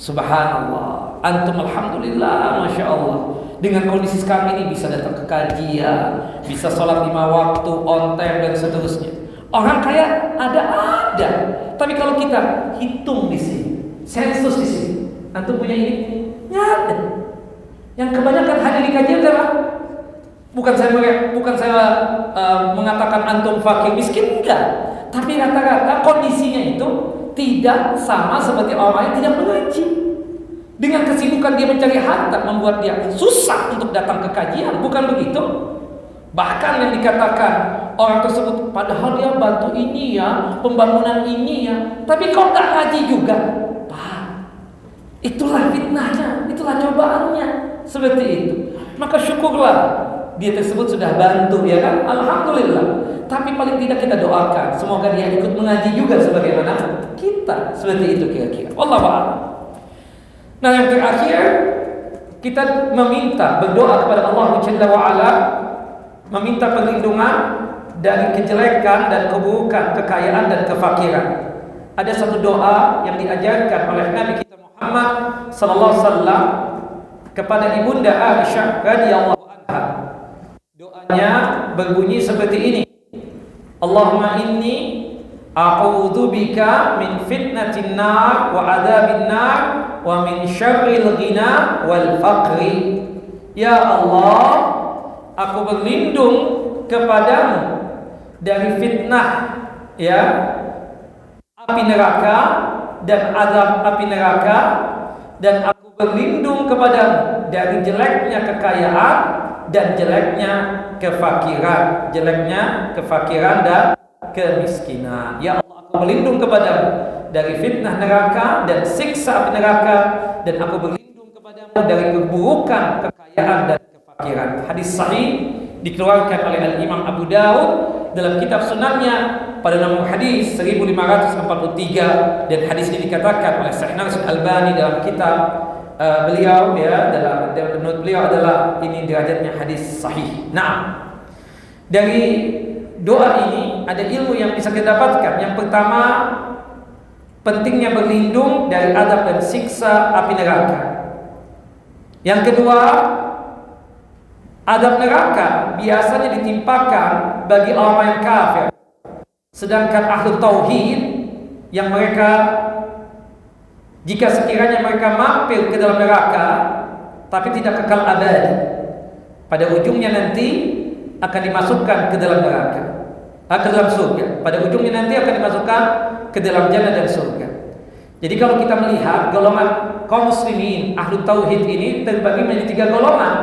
Subhanallah, antum alhamdulillah, masya Allah, dengan kondisi sekarang ini bisa datang ke kajian, bisa sholat 5 waktu on time dan seterusnya. Orang kaya ada, tapi kalau kita hitung di sini, sensus di sini, antum punya ini, nggak ada. Yang kebanyakan hadir di kajian siapa? Bukan saya mengatakan antum fakir miskin, enggak. Tapi rata-rata kondisinya itu tidak sama seperti orang yang tidak mengaji. Dengan kesibukan dia mencari harta membuat dia susah untuk datang ke kajian, bukan begitu? Bahkan yang dikatakan orang tersebut padahal dia bantu ini pembangunan ini tapi kok nggak ngaji juga, Pak. Itulah fitnahnya, itulah cobaannya, seperti itu. Maka syukurlah dia tersebut sudah bantu, kan? Alhamdulillah. Tapi paling tidak kita doakan semoga dia ikut mengaji juga sebagaimana kita. Seperti itu kira-kira. Wallahu a'lam. Nah, yang terakhir, kita meminta, berdoa kepada Allah Jalla wa Ala, meminta perlindungan dari kejelekan dan keburukan, kekayaan dan kefakiran. Ada satu doa yang diajarkan oleh Nabi kita Muhammad sallallahu alaihi wasallam kepada ibunda Aisyah radhiyallahu anha. Doanya berbunyi seperti ini. Allahumma inni a'udzubika min fitnatin nar wa adzabin nar wa min syarril ghina wal faqri. Ya Allah, aku berlindung kepadamu dari fitnah, ya, api neraka dan azab api neraka, dan aku berlindung kepadamu dari jeleknya kekayaan dan jeleknya kefakiran dan kemiskinan. Ya Allah, aku berlindung kepadamu dari fitnah neraka dan siksa api neraka, dan aku berlindung kepadamu dari keburukan kekayaan dan kefakiran. Hadis sahih dikeluarkan oleh Al-Imam Abu Daud dalam kitab sunannya pada nomor hadis 1543, dan hadis ini dikatakan oleh Syekh Nasir Albani dalam kitab beliau, ya, dalam menurut beliau adalah ini derajatnya hadis sahih. Nah, dari doa ini ada ilmu yang bisa kita dapatkan. Yang pertama, pentingnya berlindung dari azab dan siksa api neraka. Yang kedua, azab neraka biasanya ditimpakan bagi orang yang kafir. Sedangkan ahlu tauhid yang mereka, jika sekiranya mereka mampir ke dalam neraka tapi tidak kekal abadi, pada ujungnya nanti akan dimasukkan ke dalam neraka, ke dalam surga. Pada ujungnya nanti akan dimasukkan ke dalam jannah dan surga. Jadi kalau kita melihat golongan kaum muslimin ahlu tauhid ini terbagi menjadi 3 golongan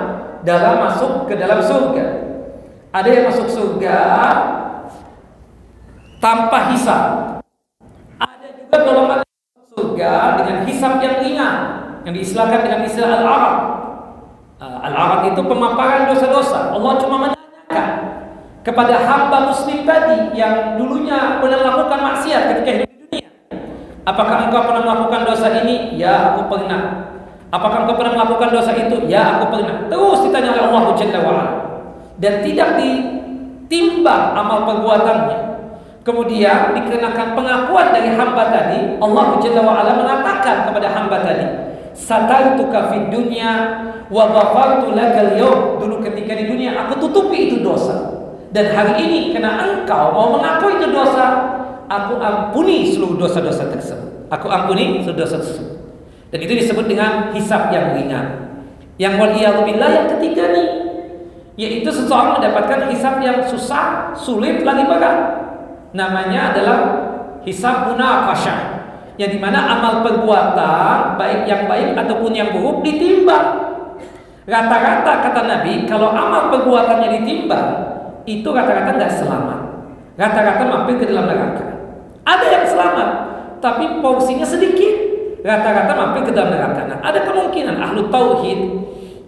dalam masuk ke dalam surga. Ada yang masuk surga tanpa hisab. Ada juga golongan surga dengan hisab yang ringan, yang diistilahkan dengan istilah al-arad. Al-arad itu pemaparan dosa-dosa. Allah cuma menanyakan kepada hamba muslim tadi yang dulunya pernah melakukan maksiat ketika hidup di dunia. Apakah engkau pernah melakukan dosa ini? Ya, aku pernah. Apakah engkau pernah melakukan dosa itu? Ya, aku pernah. Terus ditanya oleh Allah Jalla wa Ala, dan tidak ditimbang amal perbuatannya. Kemudian dikenakan pengakuan dari hamba tadi, Allah Jalla wa Ala mengatakan kepada hamba tadi, satartuka fid dunya wa ghafartu lakal yawm. Dulu ketika di dunia aku tutupi itu dosa, dan hari ini karena engkau mau mengaku itu dosa, aku ampuni seluruh dosa-dosa tersebut. Aku ampuni seluruh dosa tersebut. Dan itu disebut dengan hisab yang ringan. Yang waliyadzubillah yang ketiga nih, yaitu seseorang mendapatkan hisab yang susah, sulit, lagi berat. Namanya adalah hisab munaqasyah, yang dimana amal perbuatan baik yang baik ataupun yang buruk ditimbang. Rata-rata kata Nabi, kalau amal perbuatannya ditimbang, itu rata-rata nggak selamat. Rata-rata mampir ke dalam neraka. Ada yang selamat, tapi porsinya sedikit. Rata-rata mampir ke dalam neraka. Nah, ada kemungkinan ahlu tauhid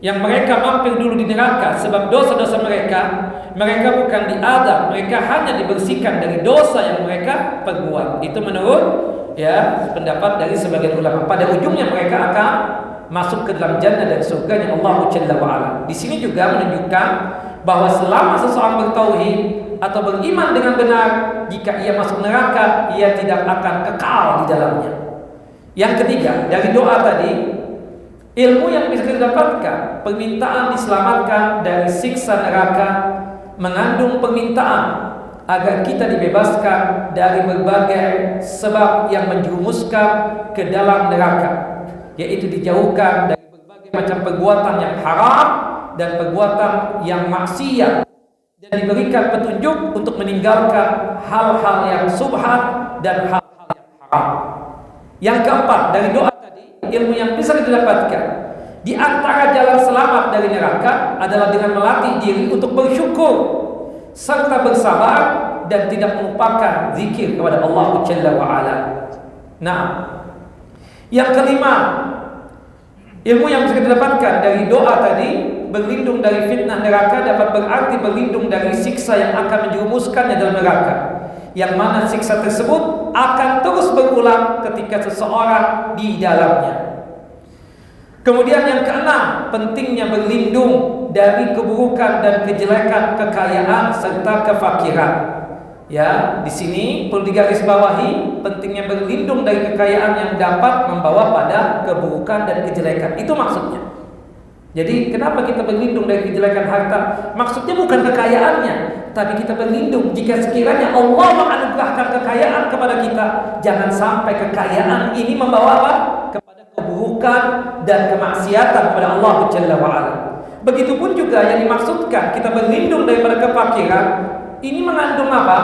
yang mereka mampir dulu di neraka sebab dosa-dosa mereka bukan diadab, mereka hanya dibersihkan dari dosa yang mereka perbuat. Itu menurut, ya, pendapat dari sebagian ulama. Pada ujungnya mereka akan masuk ke dalam jannah dan surganya Allah Jalla wa Ala. Di sini juga menunjukkan bahwa selama seseorang bertauhid atau beriman dengan benar, jika ia masuk neraka, ia tidak akan kekal di dalamnya. Yang ketiga, dari doa tadi, ilmu yang bisa kita dapatkan, permintaan diselamatkan dari siksa neraka, mengandung permintaan agar kita dibebaskan dari berbagai sebab yang menjerumuskan ke dalam neraka, yaitu dijauhkan dari berbagai macam perbuatan yang haram dan perbuatan yang maksiat, dan diberikan petunjuk untuk meninggalkan hal-hal yang subhat dan hal-hal yang haram. Yang keempat, dari doa tadi, ilmu yang bisa kita dapatkan di antara jalan selamat dari neraka adalah dengan melatih diri untuk bersyukur serta bersabar dan tidak melupakan zikir kepada Allah Jalla wa Ala. Nah, yang kelima, ilmu yang bisa kita dapatkan dari doa tadi, berlindung dari fitnah neraka dapat berarti berlindung dari siksa yang akan menjerumuskannya dalam neraka, yang mana siksa tersebut akan terus berulang ketika seseorang di dalamnya. Kemudian yang keenam, pentingnya berlindung dari keburukan dan kejelekan kekayaan serta kefakiran. Ya, di sini perlu digarisbawahi pentingnya berlindung dari kekayaan yang dapat membawa pada keburukan dan kejelekan. Itu maksudnya. Jadi kenapa kita berlindung dari kejelekan harta? Maksudnya bukan kekayaannya, tapi kita berlindung jika sekiranya Allah menganugerahkan kekayaan kepada kita, jangan sampai kekayaan ini membawa apa? Kepada keburukan dan kemaksiatan kepada Allah Jalla wa Ala. Begitupun juga yang dimaksudkan kita berlindung daripada kefakiran, ini mengandung apa?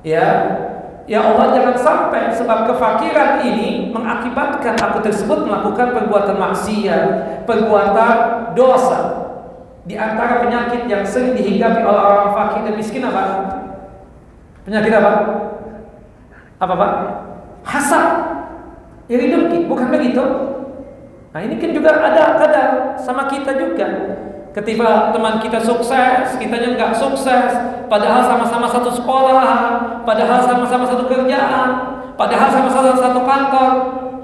Ya Allah, jangan sampai sebab kefakiran ini mengakibatkan aku tersebut melakukan perbuatan maksiat, perbuatan dosa. Di antara penyakit yang sering dihinggapi oleh orang fakir dan miskin apa? Penyakit apa? Apa Pak? Hasad, iri dengki, bukan begitu? Nah ini kan juga ada kadang sama kita juga. Ketika teman kita sukses, kitanya nggak sukses, padahal sama-sama satu sekolah, padahal sama-sama satu kerjaan, padahal sama-sama satu kantor,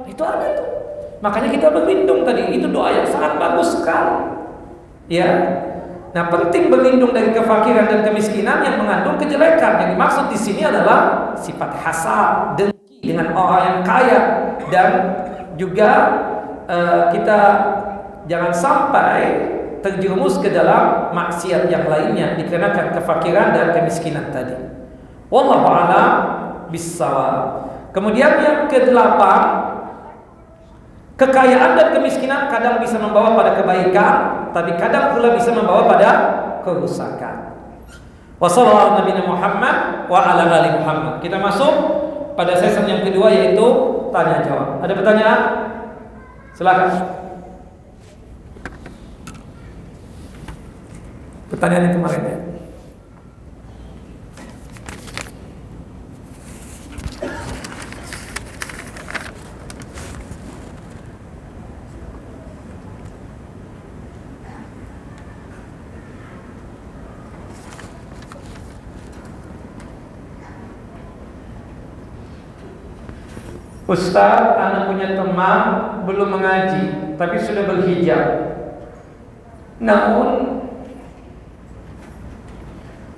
itu ada tuh. Makanya kita berlindung tadi, itu doa yang sangat bagus sekali. Ya, nah penting berlindung dari kefakiran dan kemiskinan yang mengandung kejelekan. Yang dimaksud di sini adalah sifat hasad, dengki dengan orang yang kaya, dan juga kita jangan sampai terjerumus ke dalam maksiat yang lainnya dikarenakan kefakiran dan kemiskinan tadi. Wallahu a'lam bissawab. Kemudian yang kedelapan, kekayaan dan kemiskinan kadang bisa membawa pada kebaikan, tapi kadang pula bisa membawa pada kerusakan. Wassallallahu Nabi Muhammad wa ala ali Muhammad. Kita masuk pada sesi yang kedua, yaitu tanya jawab. Ada pertanyaan? Silakan. Pertanyaan yang kemarin ya. Ustaz, anak punya teman belum mengaji tapi sudah berhijab. Namun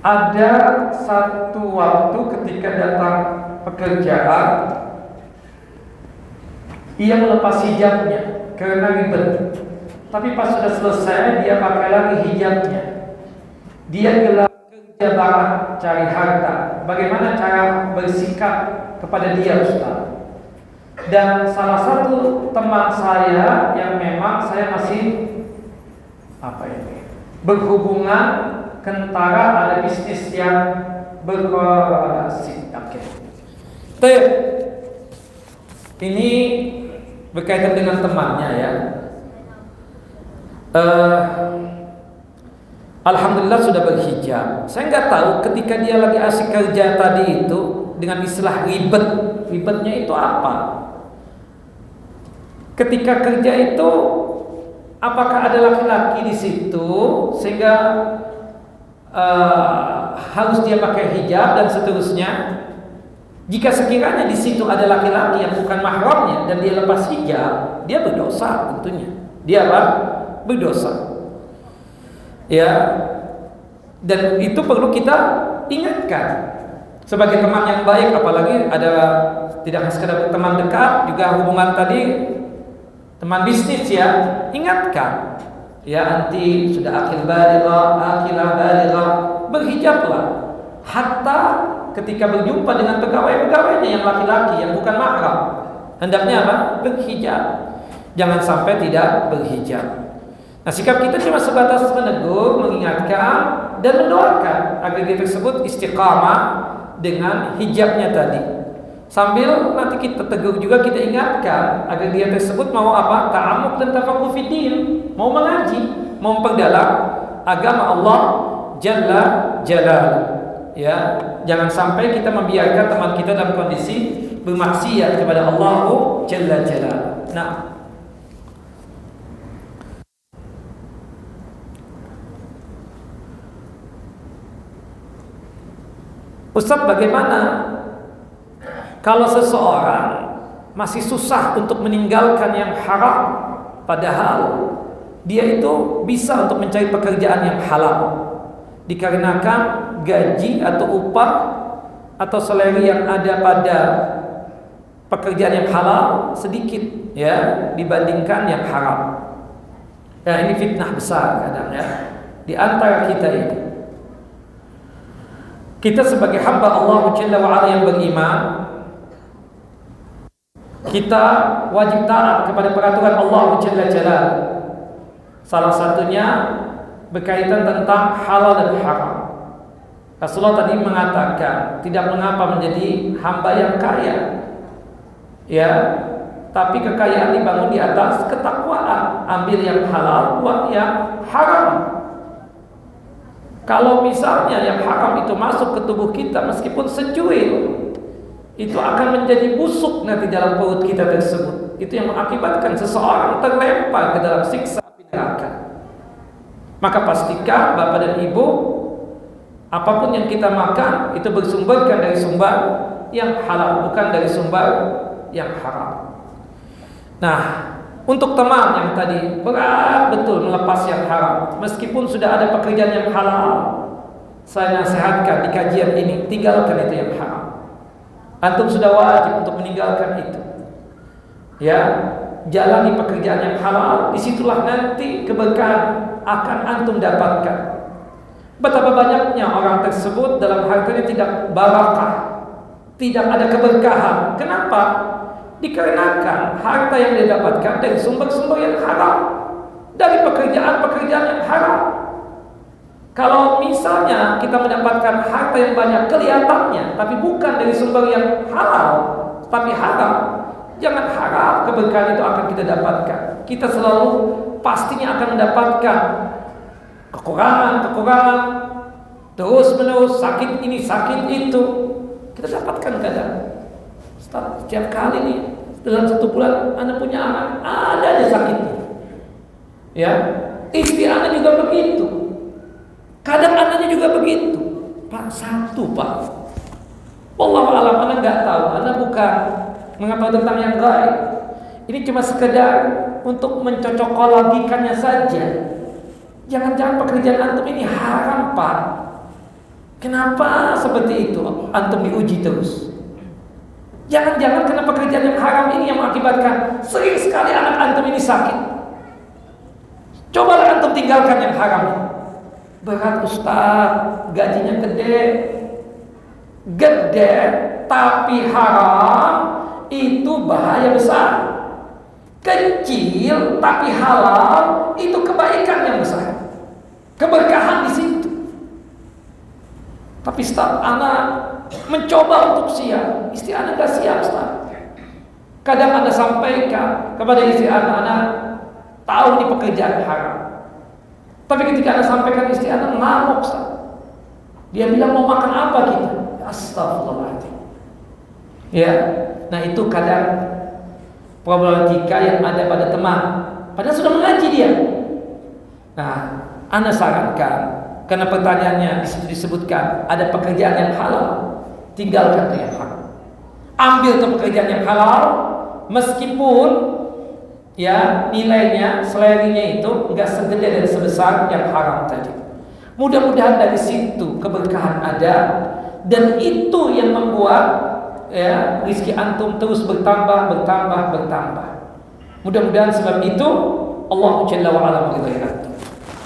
ada satu waktu ketika datang pekerjaan, ia melepas hijabnya karena ribet. Tapi pas sudah selesai, dia pakai lagi hijabnya. Dia gelar kerja barat cari harta. Bagaimana cara bersikap kepada dia, Ustaz? Dan salah satu teman saya yang memang saya masih berhubungan kentara, ada bisnis yang berkorelasi. Oke. Ini berkaitan dengan temannya ya. Alhamdulillah sudah berhijab. Saya nggak tahu ketika dia lagi asik kerja tadi itu dengan istilah ribet. Ribetnya itu apa? Ketika kerja itu apakah ada laki-laki di situ sehingga harus dia pakai hijab dan seterusnya? Jika sekiranya di situ ada laki-laki yang bukan mahramnya dan dia lepas hijab, dia berdosa tentunya. Dia apa? Berdosa. Ya. Dan itu perlu kita ingatkan sebagai teman yang baik, apalagi ada tidak hanya sekedar teman dekat, juga hubungan tadi teman bisnis ya, ingatkan. Ya, anti sudah akil baligha, akilah baligha, berhijablah. Hatta ketika berjumpa dengan pegawai-pegawainya yang laki-laki yang bukan mahram, hendaknya apa? Berhijab. Jangan sampai tidak berhijab. Nah, sikap kita cuma sebatas menegur, mengingatkan dan mendoakan agar dia tersebut istiqamah dengan hijabnya tadi. Sambil nanti kita tegur juga, kita ingatkan agar dia tersebut mau apa? Ta'amuk dan tafaqquh fiddin, mau mengaji, mau memperdalam agama Allah Jalla Jalaluhu. Ya, jangan sampai kita membiarkan teman kita dalam kondisi bermaksiat kepada Allah Jalla Jalaluhu. Nah, Ustaz, bagaimana kalau seseorang masih susah untuk meninggalkan yang haram, padahal dia itu bisa untuk mencari pekerjaan yang halal, dikarenakan gaji atau upah atau salary yang ada pada pekerjaan yang halal sedikit ya dibandingkan yang haram. Ya, ini fitnah besar kadang ya di antara kita ini. Kita sebagai hamba Allah Jalla wa Ala yang beriman, kita wajib taat kepada peraturan Allah Jalla Jalla. Salah satunya berkaitan tentang halal dan haram. Rasulullah tadi mengatakan tidak mengapa menjadi hamba yang kaya, ya, tapi kekayaan dibangun di atas ketakwaan. Ambil yang halal, buang yang haram. Kalau misalnya yang haram itu masuk ke tubuh kita meskipun secuil, itu akan menjadi busuk nanti dalam perut kita tersebut. Itu yang mengakibatkan seseorang terlempar ke dalam siksa api neraka. Maka pastikan Bapak dan Ibu, apapun yang kita makan itu bersumberkan dari sumber yang halal, bukan dari sumber yang haram. Nah, untuk teman yang tadi berat betul melepas yang haram, meskipun sudah ada pekerjaan yang halal, saya nasihatkan di kajian ini, tinggalkan itu yang haram. Antum sudah wajib untuk meninggalkan itu. Ya, jalani pekerjaan yang halal, disitulah nanti keberkahan akan antum dapatkan. Betapa banyaknya orang tersebut dalam hartanya tidak barakah, tidak ada keberkahan. Kenapa? Dikarenakan harta yang dia dapatkan dari sumber-sumber yang haram, dari pekerjaan-pekerjaan yang haram. Kalau misalnya kita mendapatkan harta yang banyak kelihatannya, tapi bukan dari sumber yang halal, tapi haram, jangan harap keberkahan itu akan kita dapatkan. Kita selalu pastinya akan mendapatkan kekurangan, terus-menerus, sakit ini, sakit itu. Kita dapatkan kadang. Setiap kali nih dalam 1 bulan Anda punya anak, ada aja sakitnya. Ya, istri Anda juga begitu. Kadang anaknya juga begitu. Pak, satu Pak. Wallahu alam, Anda nggak tahu. Anda bukan mengetahui tentang yang gaib. Ini cuma sekedar untuk mencocokologikannya saja. Jangan-jangan pekerjaan antum ini haram Pak. Kenapa seperti itu? Antum diuji terus. Jangan-jangan karena pekerjaan yang haram ini yang mengakibatkan sering sekali anak antum ini sakit. Cobalah antum tinggalkan yang haram. Berat Ustaz, gajinya gede, tapi haram itu bahaya besar. Kecil tapi halal itu kebaikan yang besar, keberkahan di situ. Tapi Ustaz, anak mencoba untuk siap, istri anak gak siap Ustaz. Kadang Anda sampaikan kepada istri anak tahu di pekerjaan haram, tapi ketika Anda sampaikan istri Anda ngamuk Ustaz. Dia bilang mau makan apa kita? Astagfirullahaladzim. Ya, nah itu kadang problematika yang ada pada teman, padahal sudah mengaji dia. Nah, Anda sarankan, karena pertanyaannya di situ disebutkan ada pekerjaan yang halal, tinggalkan yang haram. Ambil tuh pekerjaan yang halal, meskipun ya nilainya, salary-nya itu enggak segede dan sebesar yang haram tadi. Mudah-mudahan dari situ keberkahan ada, dan itu yang membuat ya rezeki antum terus bertambah. Mudah-mudahan sebab itu Allah Jalla wa Ala meridai antum.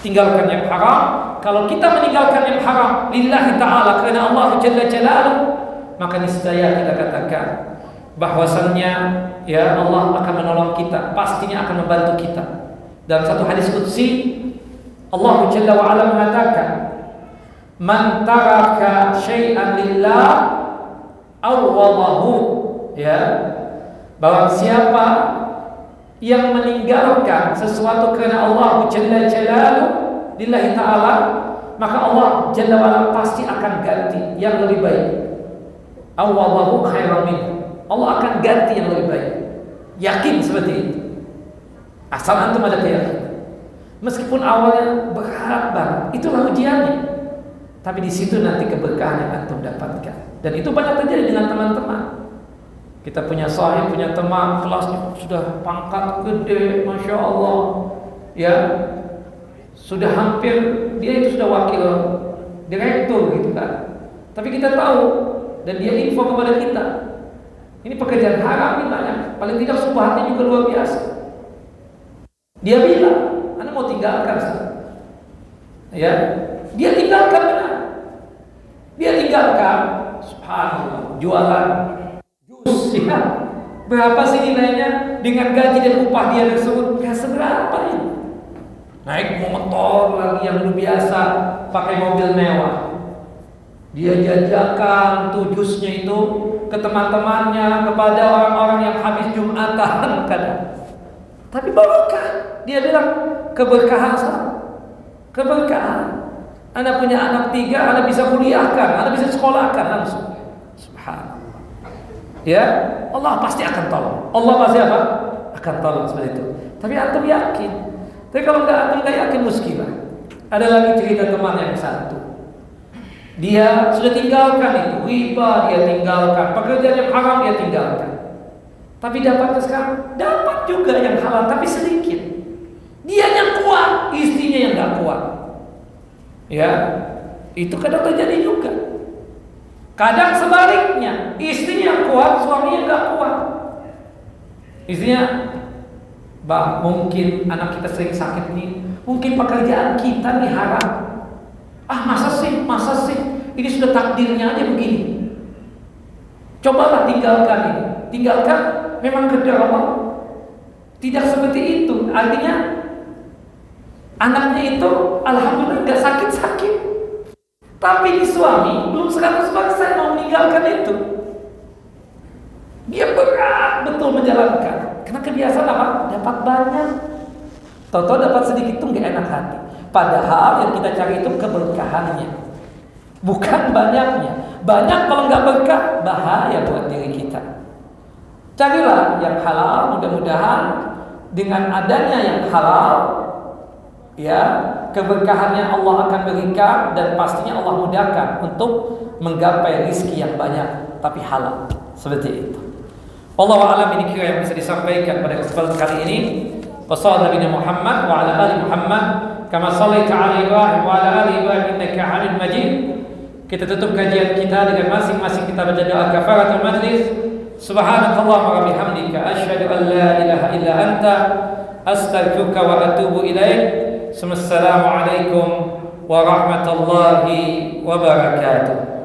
Tinggalkan yang haram. Kalau kita meninggalkan yang haram lillahi ta'ala karena Allah Jalla Jalaluhu, maka niscaya kita katakan bahwasannya ya Allah akan menolong kita, pastinya akan membantu kita. Dalam satu hadis qudsi Allah Jalla wa Ala mengatakan, man taraka syai'an lillah awwadahu, ya, barang siapa yang meninggalkan sesuatu karena Allah Jalla Jalaluhu lillahi ta'ala, maka Allah Jalla wa Ala pasti akan ganti yang lebih baik. Awwadahu khairan minhu, Allah akan ganti yang lebih baik. Yakin seperti itu. Asal antum ada keyakinan. Meskipun awalnya berat banget, itulah ujiannya. Tapi di situ nanti keberkahan yang antum dapatkan. Dan itu banyak terjadi dengan teman-teman. Kita punya sahib, punya teman, kelasnya sudah pangkat gede, Masya Allah. Ya, sudah hampir, dia itu sudah wakil direktur gitu kan. Tapi kita tahu, dan dia info kepada kita, ini pekerjaan haram mintanya. Paling tidak subhatnya juga luar biasa. Dia bilang, Anda mau tinggalkan, ya, dia tinggalkan benar. Dia tinggalkan, subhanallah, jualan jus, ya. Berapa sih nilainya dengan gaji dan upah dia tersebut? Gak seberapa ini. Naik motor lagi yang luar biasa, pakai mobil mewah. Dia jajakan tuh jusnya itu ke teman-temannya, kepada orang-orang yang habis Jumatan kadang. Tapi barokah. Dia bilang keberkahan, keberkahan. Anda punya anak 3, Anda bisa kuliahkan, Anda bisa sekolahkan langsung. Subhanallah. Ya, Allah pasti akan tolong. Allah pasti apa? Akan tolong seperti itu. Tapi antum yakin. Tapi kalau antum nggak yakin, muskilah. Ada lagi cerita teman yang satu. Dia sudah tinggalkan itu, riba dia tinggalkan, pekerjaan yang haram dia tinggalkan. Tapi dapat sekarang, dapat juga yang halal, tapi sedikit. Dia yang kuat, istrinya yang nggak kuat. Ya, itu kadang terjadi juga. Kadang sebaliknya, istrinya yang kuat, suaminya nggak kuat. Istrinya, bah, mungkin anak kita sering sakit nih, mungkin pekerjaan kita nih haram. Ah, masa sih, ini sudah takdirnya aja begini. Cobalah tinggalkan ini, tinggalkan, memang kerja Allah. Tidak seperti itu, artinya anaknya itu alhamdulillah gak sakit-sakit. Tapi di suami belum 100% mau meninggalkan itu. Dia berat betul menjalankan. Karena kebiasaan apa? Dapat banyak. Tahu-tahu dapat sedikit tuh gak enak hati. Padahal yang kita cari itu keberkahannya, bukan banyaknya. Banyak kalau gak berkah, bahaya buat diri kita. Carilah yang halal, mudah-mudahan dengan adanya yang halal, ya, keberkahannya Allah akan berikan dan pastinya Allah mudahkan untuk menggapai rizki yang banyak tapi halal. Seperti itu. Wallahu a'lam, ini kira yang bisa disampaikan pada kesempatan kali ini. Wassallallahu Nabi Muhammad wa ala ali Muhammad kama shallaita ala Ibrahim wa ala ali Ibrahim innaka Hamidum Majid. Kita tutup kajian kita dengan masing-masing kita baca doa kafaratul majlis. Subhanakallahumma wa bihamdika asyhadu an la ilaha illa anta astaghfiruka wa atubu ilaik. Assalamualaikum warahmatullahi wabarakatuh.